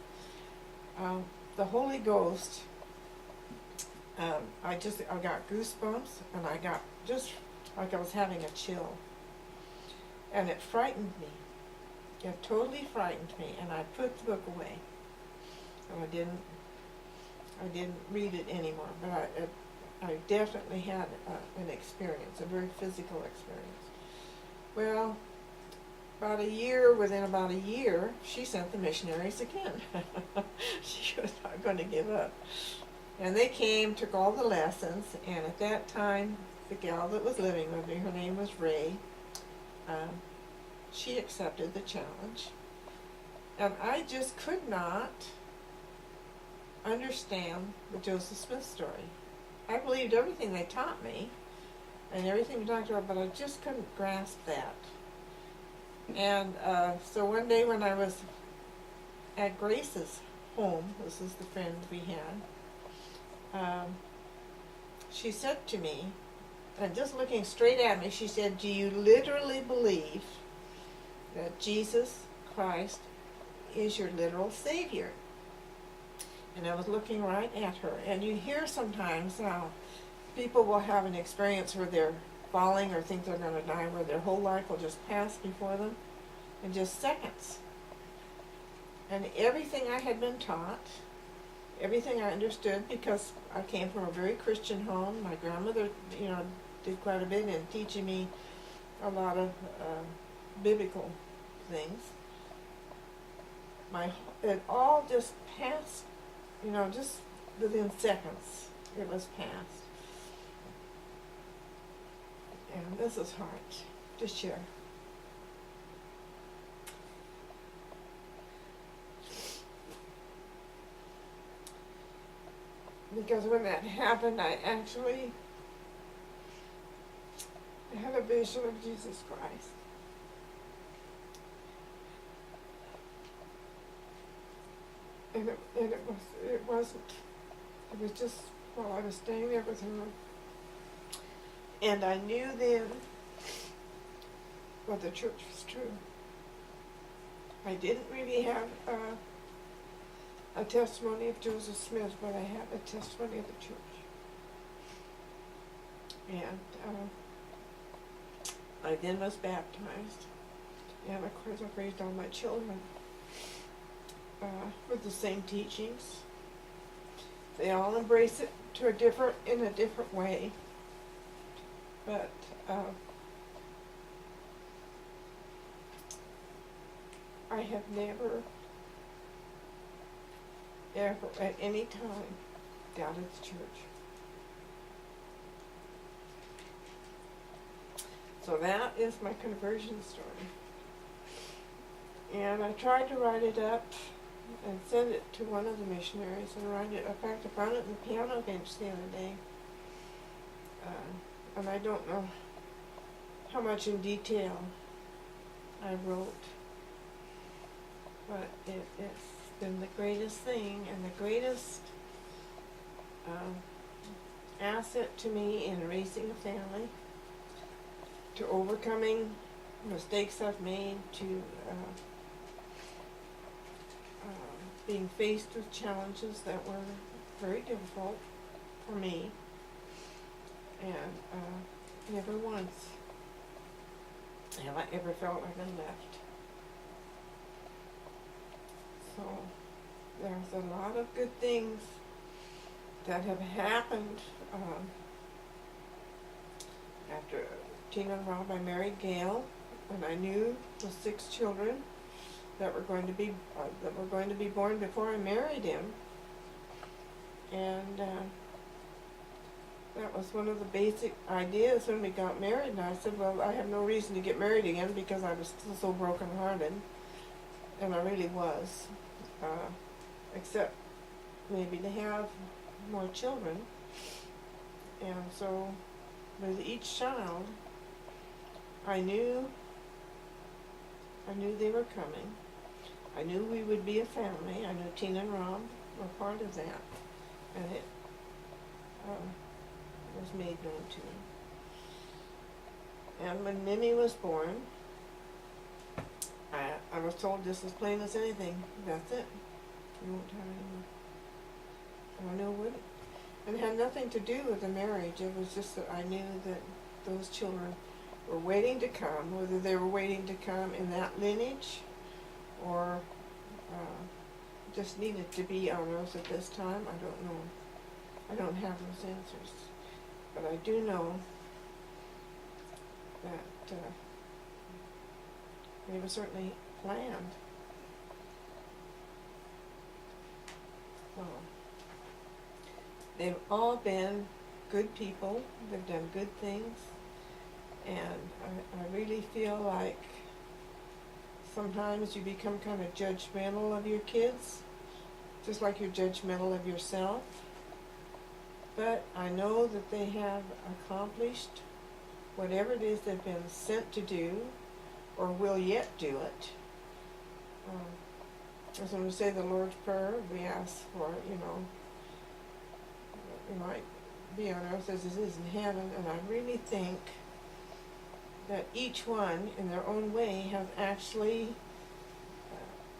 [SPEAKER 2] the Holy Ghost, I got goosebumps, and I got just like I was having a chill. And it frightened me. It totally frightened me, and I put the book away. And I didn't read it anymore, but I definitely had an experience, a very physical experience. Well, within about a year, she sent the missionaries again. She was not going to give up. And they came, took all the lessons, and at that time, the gal that was living with me, her name was Ray, she accepted the challenge. And I just could not understand the Joseph Smith story. I believed everything they taught me, and everything we talked about, but I just couldn't grasp that. And so one day when I was at Grace's home, this is the friend we had, she said to me, and just looking straight at me, she said, "Do you literally believe that Jesus Christ is your literal Savior?" And I was looking right at her. And you hear sometimes how people will have an experience where they're falling or think they're going to die, where their whole life will just pass before them in just seconds. And everything I had been taught, everything I understood, because I came from a very Christian home. My grandmother, did quite a bit in teaching me a lot of biblical things. It all just passed, just within seconds. It was passed. And this is hard to share. Because when that happened, I actually had a vision of Jesus Christ. And it was just while I was staying there with her. And I knew then what the church was true. I didn't really have a testimony of Joseph Smith, but I had a testimony of the church. And I then was baptized, and of course I raised all my children with the same teachings. They all embrace it in a different way, but I have never, ever, at any time, doubted the church. So that is my conversion story. And I tried to write it up and send it to one of the missionaries and write it. In fact, I found it in the piano bench the other day. And I don't know how much in detail I wrote. But it's been the greatest thing and the greatest asset to me in raising a family, to overcoming mistakes I've made, to being faced with challenges that were very difficult for me, and never once have I ever felt I've been left. So there's a lot of good things that have happened after Tina and Rob. I married Gail, and I knew the 6 children that were going to be born before I married him, and that was one of the basic ideas when we got married. And I said, well, I have no reason to get married again because I was still so broken-hearted, and I really was, except maybe to have more children. And so with each child, I knew they were coming. I knew we would be a family. I knew Tina and Rob were part of that, and it was made known to me. And when Mimi was born, I was told just as plain as anything, that's it. You won't have any more. I know it wouldn't. And it had nothing to do with the marriage. It was just that I knew that those children were waiting to come, whether they were waiting to come in that lineage or just needed to be on us at this time. I don't know. I don't have those answers. But I do know that they were certainly planned. So they've all been good people. They've done good things. And I really feel like sometimes you become kind of judgmental of your kids, just like you're judgmental of yourself. But I know that they have accomplished whatever it is they've been sent to do, or will yet do it. As when we say the Lord's Prayer, we ask for, it might be on earth as it is in heaven, and I really think that each one, in their own way, have actually,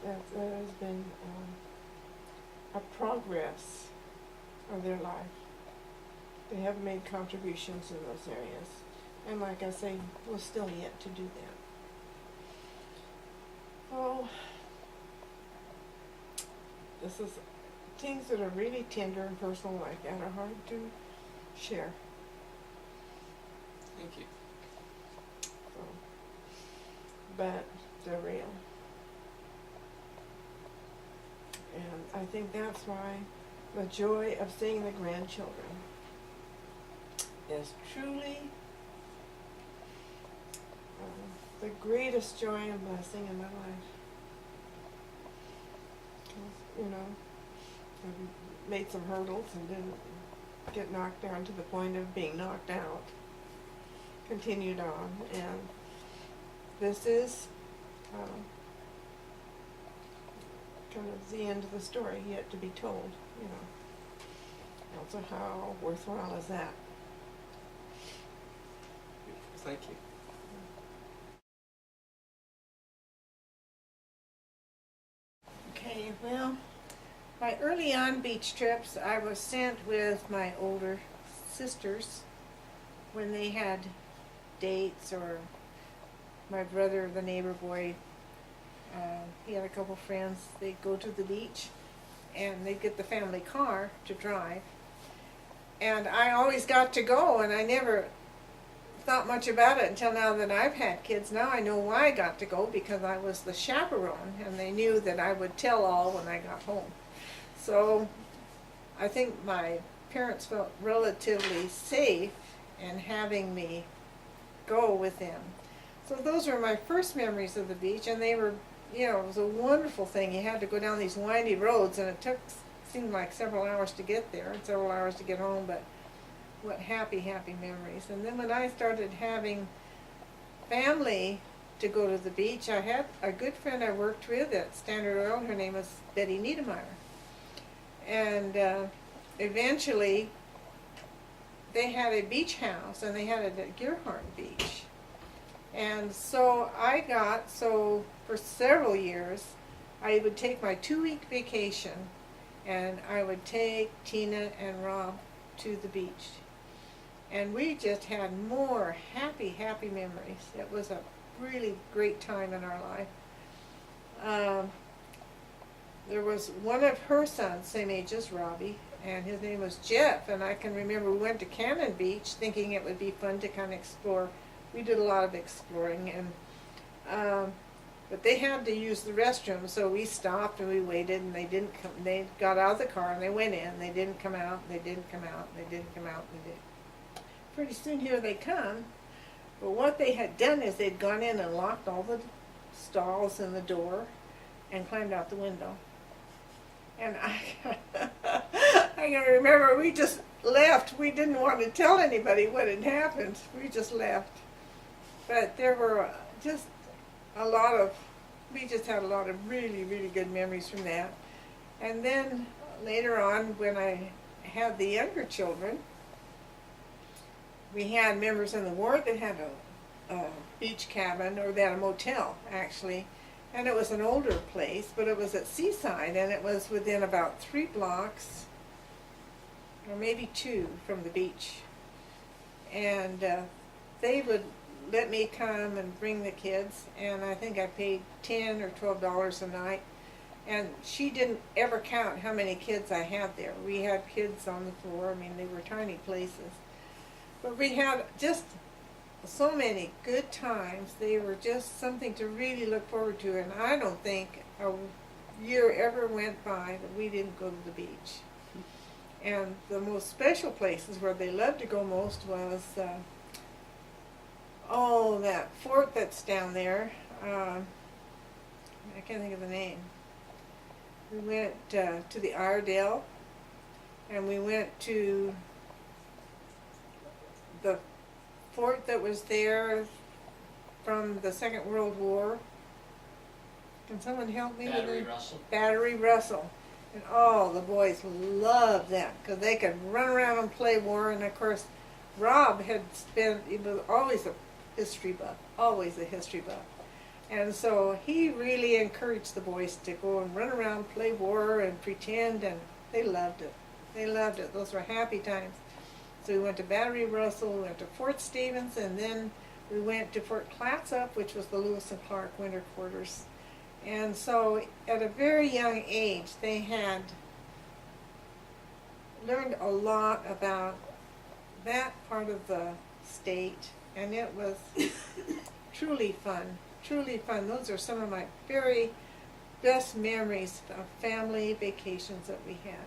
[SPEAKER 2] that there has been a progress of their life. They have made contributions in those areas. And like I say, we're still yet to do that. So, this is things that are really tender and personal like that are hard to share.
[SPEAKER 1] Thank you.
[SPEAKER 2] So, but they're real. And I think that's why the joy of seeing the grandchildren is truly the greatest joy and blessing in my life. 'Cause, I made some hurdles and didn't get knocked down to the point of being knocked out. Continued on, and this is kind of the end of the story yet to be told, Also, how worthwhile is that?
[SPEAKER 1] Thank you.
[SPEAKER 2] Okay, well, my early on beach trips, I was sent with my older sisters when they had dates, or my brother, the neighbor boy, he had a couple friends. They'd go to the beach and they'd get the family car to drive. And I always got to go, and I never thought much about it until now that I've had kids. Now I know why I got to go, because I was the chaperone, and they knew that I would tell all when I got home. So I think my parents felt relatively safe in having me go with them. So those were my first memories of the beach, and they were, it was a wonderful thing. You had to go down these windy roads, and it seemed like several hours to get there and several hours to get home, but what happy, happy memories. And then when I started having family to go to the beach, I had a good friend I worked with at Standard Oil. Her name was Betty Niedermeyer. And eventually, they had a beach house, and they had it at Gerhardt Beach. And so for several years, I would take my 2-week vacation, and I would take Tina and Rob to the beach. And we just had more happy, happy memories. It was a really great time in our life. There was one of her sons, same age as Robbie, and his name was Jeff. And I can remember we went to Cannon Beach thinking it would be fun to kind of explore. We did a lot of exploring, and but they had to use the restroom, so we stopped and we waited, and they didn't come. They got out of the car and they went in. They didn't come out. They didn't come out. They didn't come out. They did. Pretty soon here they come. But what they had done is they'd gone in and locked all the stalls and the door and climbed out the window. And I can remember we just left. We didn't want to tell anybody what had happened. We just left. But there were just we just had a lot of really, really good memories from that. And then later on, when I had the younger children, we had members in the ward that had a beach cabin, or they had a motel, actually. And it was an older place, but it was at Seaside, and it was within about 3 blocks, or maybe 2, from the beach. And they would let me come and bring the kids, and I think I paid $10 or $12 a night. And she didn't ever count how many kids I had there. We had kids on the floor. I mean, they were tiny places. But we had just so many good times. They were just something to really look forward to, and I don't think a year ever went by that we didn't go to the beach. And the most special places where they loved to go most was, that fort that's down there. I can't think of the name. We went to the Iredale, and we went to the fort that was there from the Second World War. Can someone help me with it?
[SPEAKER 3] Russell.
[SPEAKER 2] Battery Russell. And the boys loved that because they could run around and play war. And of course, Rob he was always a history buff. And so he really encouraged the boys to go and run around, play war, and pretend, and they loved it. They loved it. Those were happy times. So we went to Battery Russell, we went to Fort Stevens, and then we went to Fort Clatsop, which was the Lewis and Clark winter quarters. And so at a very young age, they had learned a lot about that part of the state, and it was truly fun, truly fun. Those are some of my very best memories of family vacations that we had.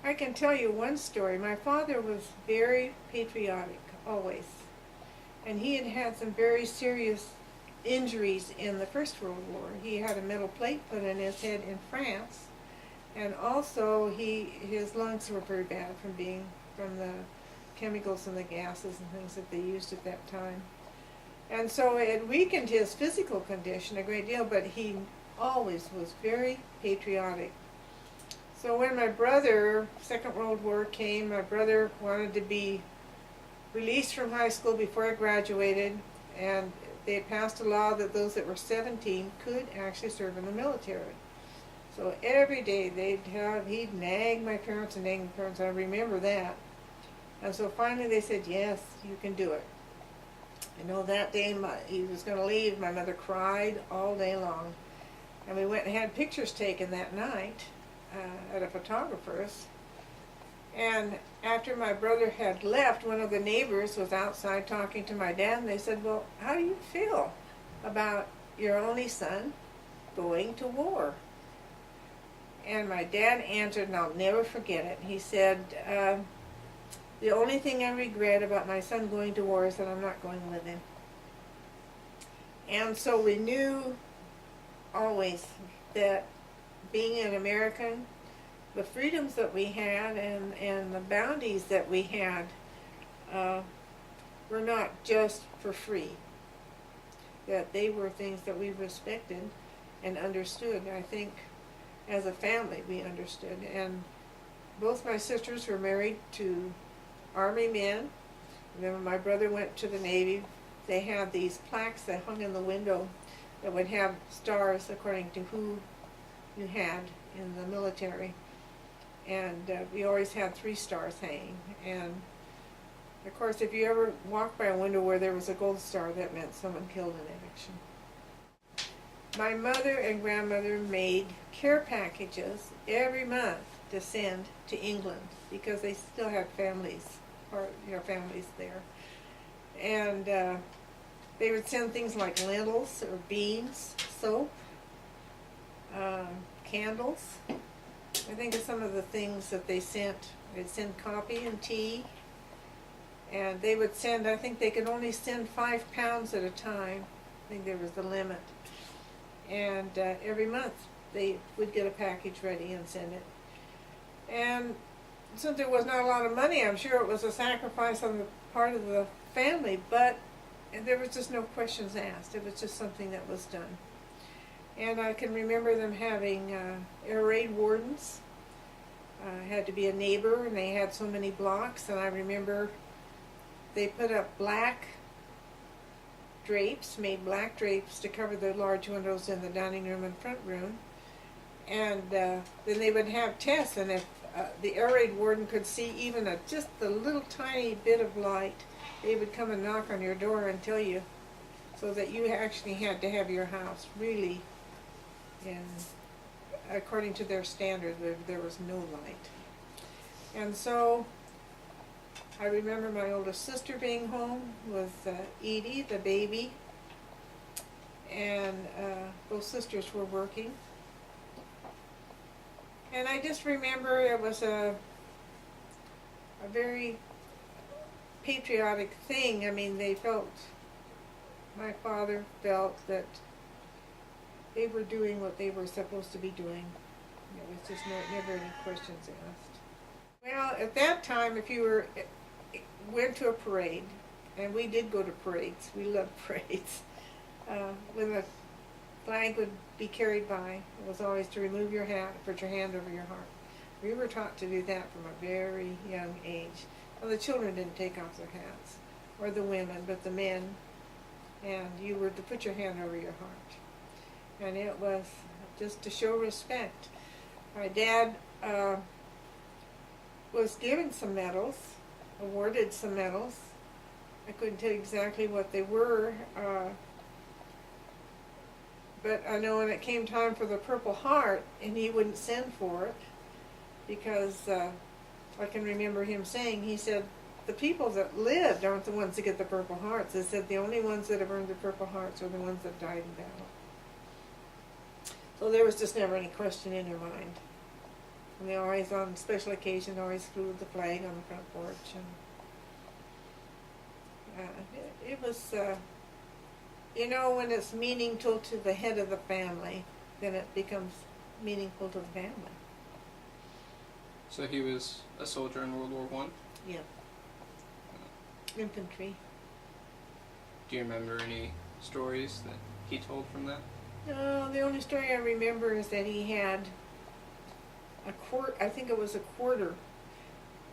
[SPEAKER 2] I can tell you one story. My father was very patriotic, always. And he had had some very serious injuries in the First World War. He had a metal plate put in his head in France. And also his lungs were very bad from the chemicals and the gases and things that they used at that time. And so it weakened his physical condition a great deal, but he always was very patriotic. So when my brother, Second World War came, my brother wanted to be released from high school before I graduated, and they passed a law that those that were 17 could actually serve in the military. So every day he'd nag my parents and nag my parents. I remember that. And so finally they said, yes, you can do it. I know that day he was going to leave. My mother cried all day long. And we went and had pictures taken that night at a photographer's. And after my brother had left, one of the neighbors was outside talking to my dad, and they said, well, how do you feel about your only son going to war? And my dad answered, and I'll never forget it. He said, the only thing I regret about my son going to war is that I'm not going with him. And so we knew always that being an American, the freedoms that we had and the bounties that we had were not just for free. That they were things that we respected and understood. I think as a family we understood. And both my sisters were married to Army men. And then when my brother went to the Navy, they had these plaques that hung in the window that would have stars according to who you had in the military. And we always had 3 stars hanging. And of course, if you ever walked by a window where there was a gold star, that meant someone killed in action. My mother and grandmother made care packages every month to send to England because they still had families, or families there. And they would send things like lentils or beans, soap, candles. I think of some of the things that they sent. They'd send coffee and tea. And they would send, I think they could only send 5 pounds at a time. I think there was the limit. And every month they would get a package ready and send it. And since there was not a lot of money, I'm sure it was a sacrifice on the part of the family, but there was just no questions asked. It was just something that was done. And I can remember them having air raid wardens. Had to be a neighbor, and they had so many blocks, and I remember they put up black drapes, made black drapes to cover the large windows in the dining room and front room. And then they would have tests, and if the air raid warden could see even just a little tiny bit of light, they would come and knock on your door and tell you, so that you actually had to have your house really, according to their standards, there was no light. And so I remember my oldest sister being home with Edie, the baby, and both sisters were working. And I just remember it was a very patriotic thing. I mean, my father felt that they were doing what they were supposed to be doing. There was just never any questions asked. Well, at that time, if you went to a parade, and we did go to parades, we loved parades, when the flag would be carried by, it was always to remove your hat, put your hand over your heart. We were taught to do that from a very young age. Well, the children didn't take off their hats, or the women, but the men, and you were to put your hand over your heart. And it was just to show respect. My dad was given some medals, awarded some medals. I couldn't tell you exactly what they were, but I know when it came time for the Purple Heart, and he wouldn't send for it, because I can remember him saying, he said, the people that lived aren't the ones that get the Purple Hearts. He said the only ones that have earned the Purple Hearts are the ones that died in battle. So there was just never any question in your mind. And they always, on special occasions, always flew the flag on the front porch. And it was, when it's meaningful to the head of the family, then it becomes meaningful to the family.
[SPEAKER 1] So he was a soldier in World War One?
[SPEAKER 2] Yeah. Infantry.
[SPEAKER 1] Do you remember any stories that he told from that?
[SPEAKER 2] No, the only story I remember is that he had I think it was a quarter,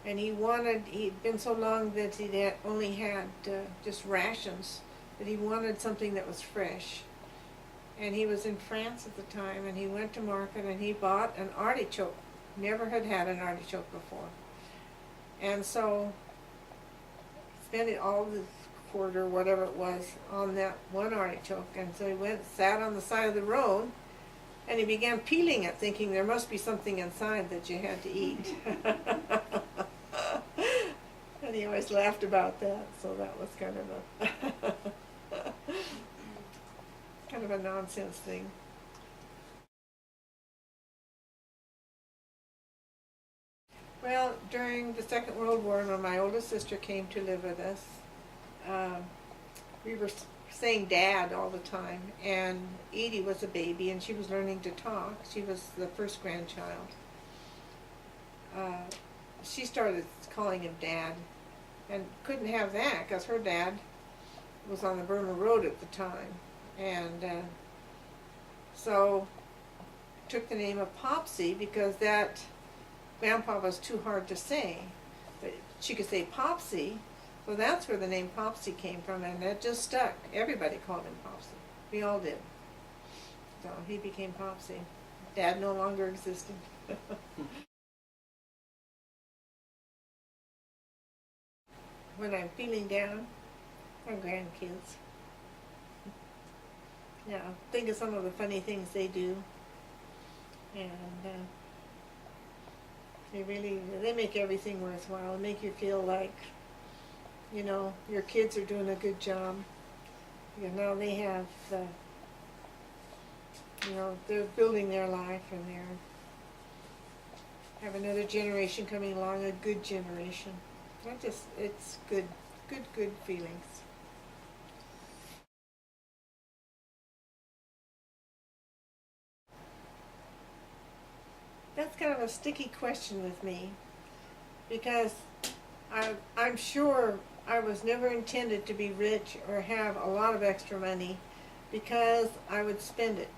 [SPEAKER 2] and he'd been so long that he only had just rations, but he wanted something that was fresh. And he was in France at the time, and he went to market and he bought an artichoke. Never had an artichoke before. And so spent all the quarter, whatever it was, on that one artichoke. And so he sat on the side of the road, and he began peeling it, thinking there must be something inside that you had to eat. And he always laughed about that, so that was kind of a nonsense thing. during the Second World War, when my oldest sister came to live with us, we were saying Dad all the time, and Edie was a baby, and she was learning to talk. She was the first grandchild. She started calling him Dad, and couldn't have that because her dad was on the Burma Road at the time, and so took the name of Popsy because that Grandpa was too hard to say, but she could say Popsy, so that's where the name Popsy came from, and that just stuck. Everybody called him Popsy. We all did. So he became Popsy. Dad no longer existed. When I'm feeling down, my grandkids. Yeah, think of some of the funny things they do, and they make everything worthwhile. They make you feel like, you know, your kids are doing a good job. You know, they have, you know, they're building their life, and have another generation coming along, a good generation. It's good feelings. That's kind of a sticky question with me, because I'm sure I was never intended to be rich or have a lot of extra money, because I would spend it.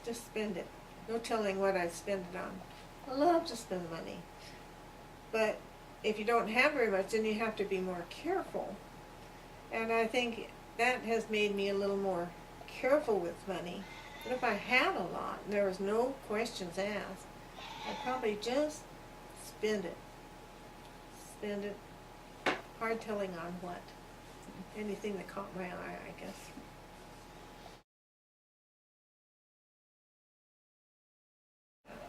[SPEAKER 2] Just spend it. No telling what I'd spend it on. I love to spend money. But if you don't have very much, then you have to be more careful. And I think that has made me a little more careful with money. But if I had a lot and there was no questions asked, I'd probably just spend it. Spend it. Hard telling on what. Anything that caught my eye, I guess.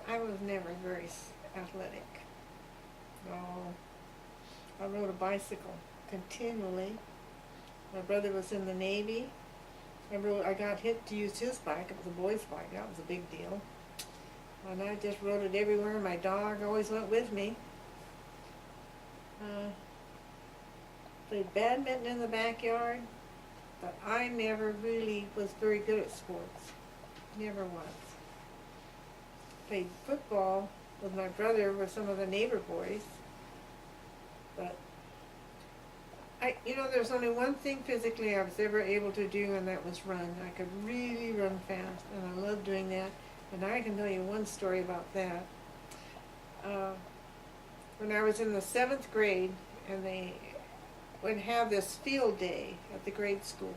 [SPEAKER 2] I was never very athletic. No. I rode a bicycle continually. My brother was in the Navy. I got hit to use his bike. It was a boy's bike. That was a big deal. And I just rode it everywhere. My dog always went with me. Played badminton in the backyard, but I never really was very good at sports. Never was. Played football with my brother with some of the neighbor boys, but there's only one thing physically I was ever able to do, and that was run. I could really run fast, and I loved doing that. And I can tell you one story about that. When I was in the 7th grade, and they would have this field day at the grade school,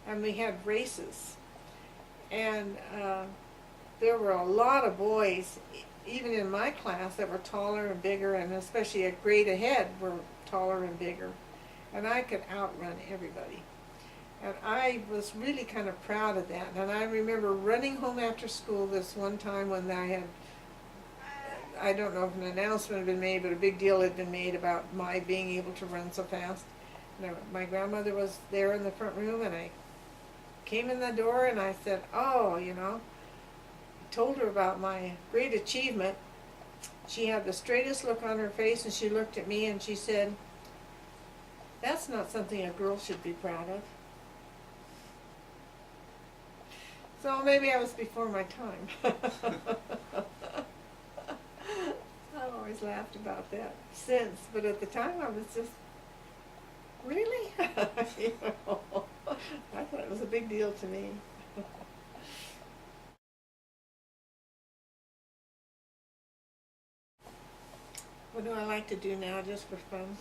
[SPEAKER 2] and we had races, and there were a lot of boys, even in my class, that were taller and bigger, and especially a grade ahead were taller and bigger. And I could outrun everybody. And I was really kind of proud of that. And I remember running home after school this one time when I don't know if an announcement had been made, but a big deal had been made about my being able to run so fast. And my grandmother was there in the front room, and I came in the door and I said, told her about my great achievement. She had the straightest look on her face, and she looked at me and she said, "That's not something a girl should be proud of." So maybe I was before my time. I've always laughed about that since, but at the time I was just, really? I thought it was a big deal to me. What do I like to do now just for fun?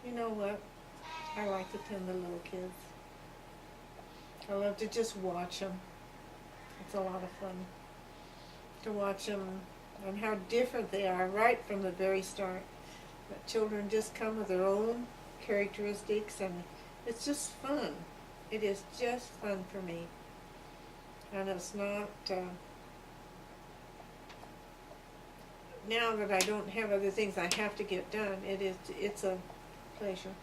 [SPEAKER 2] You know what? I like to tend the little kids. I love to just watch them. It's a lot of fun to watch them and how different they are right from the very start. But children just come with their own characteristics, and it's just fun. It is just fun for me. And it's not, now that I don't have other things I have to get done, it's a pleasure,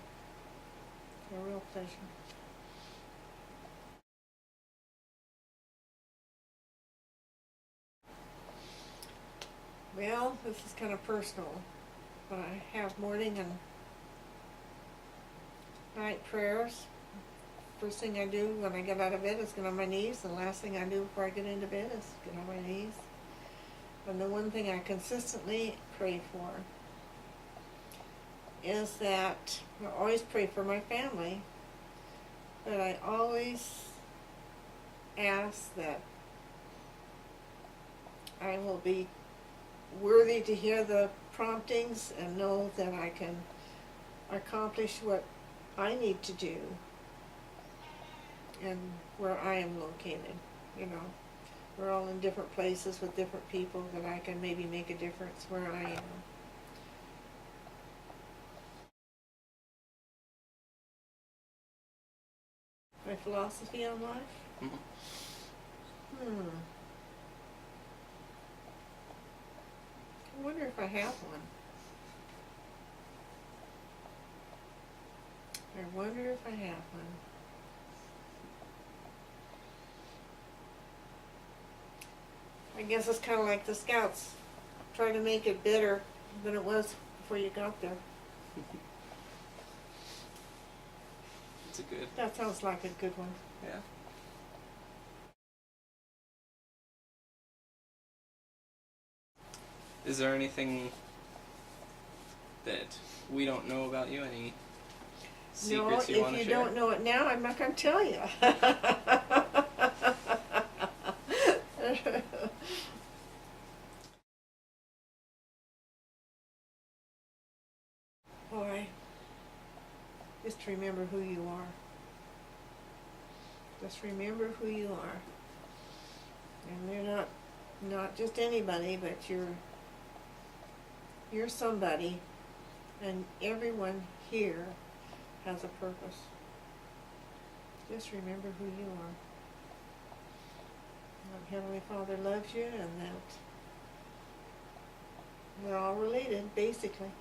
[SPEAKER 2] a real pleasure. Well, this is kind of personal, but I have morning and night prayers. First thing I do when I get out of bed is get on my knees, and the last thing I do before I get into bed is get on my knees. And the one thing I consistently pray for is that I always pray for my family, but I always ask that I will be worthy to hear the promptings and know that I can accomplish what I need to do and where I am located. You know, we're all in different places with different people, that I can maybe make a difference where I am. My philosophy on life?
[SPEAKER 1] Mm-hmm.
[SPEAKER 2] I wonder if I have one. I wonder if I have one. I guess it's kind of like the Scouts. Try to make it better than it was before you got there.
[SPEAKER 1] It's a good.
[SPEAKER 2] That sounds like a good one.
[SPEAKER 1] Yeah. Is there anything that we don't know about you? Any secrets you want to
[SPEAKER 2] If
[SPEAKER 1] share?
[SPEAKER 2] you don't know it now, I'm not going to tell you. Boy, just remember who you are. Just remember who you are. And you're not just anybody, but you're somebody, and everyone here has a purpose. Just remember who you are. And Heavenly Father loves you, and that we're all related, basically.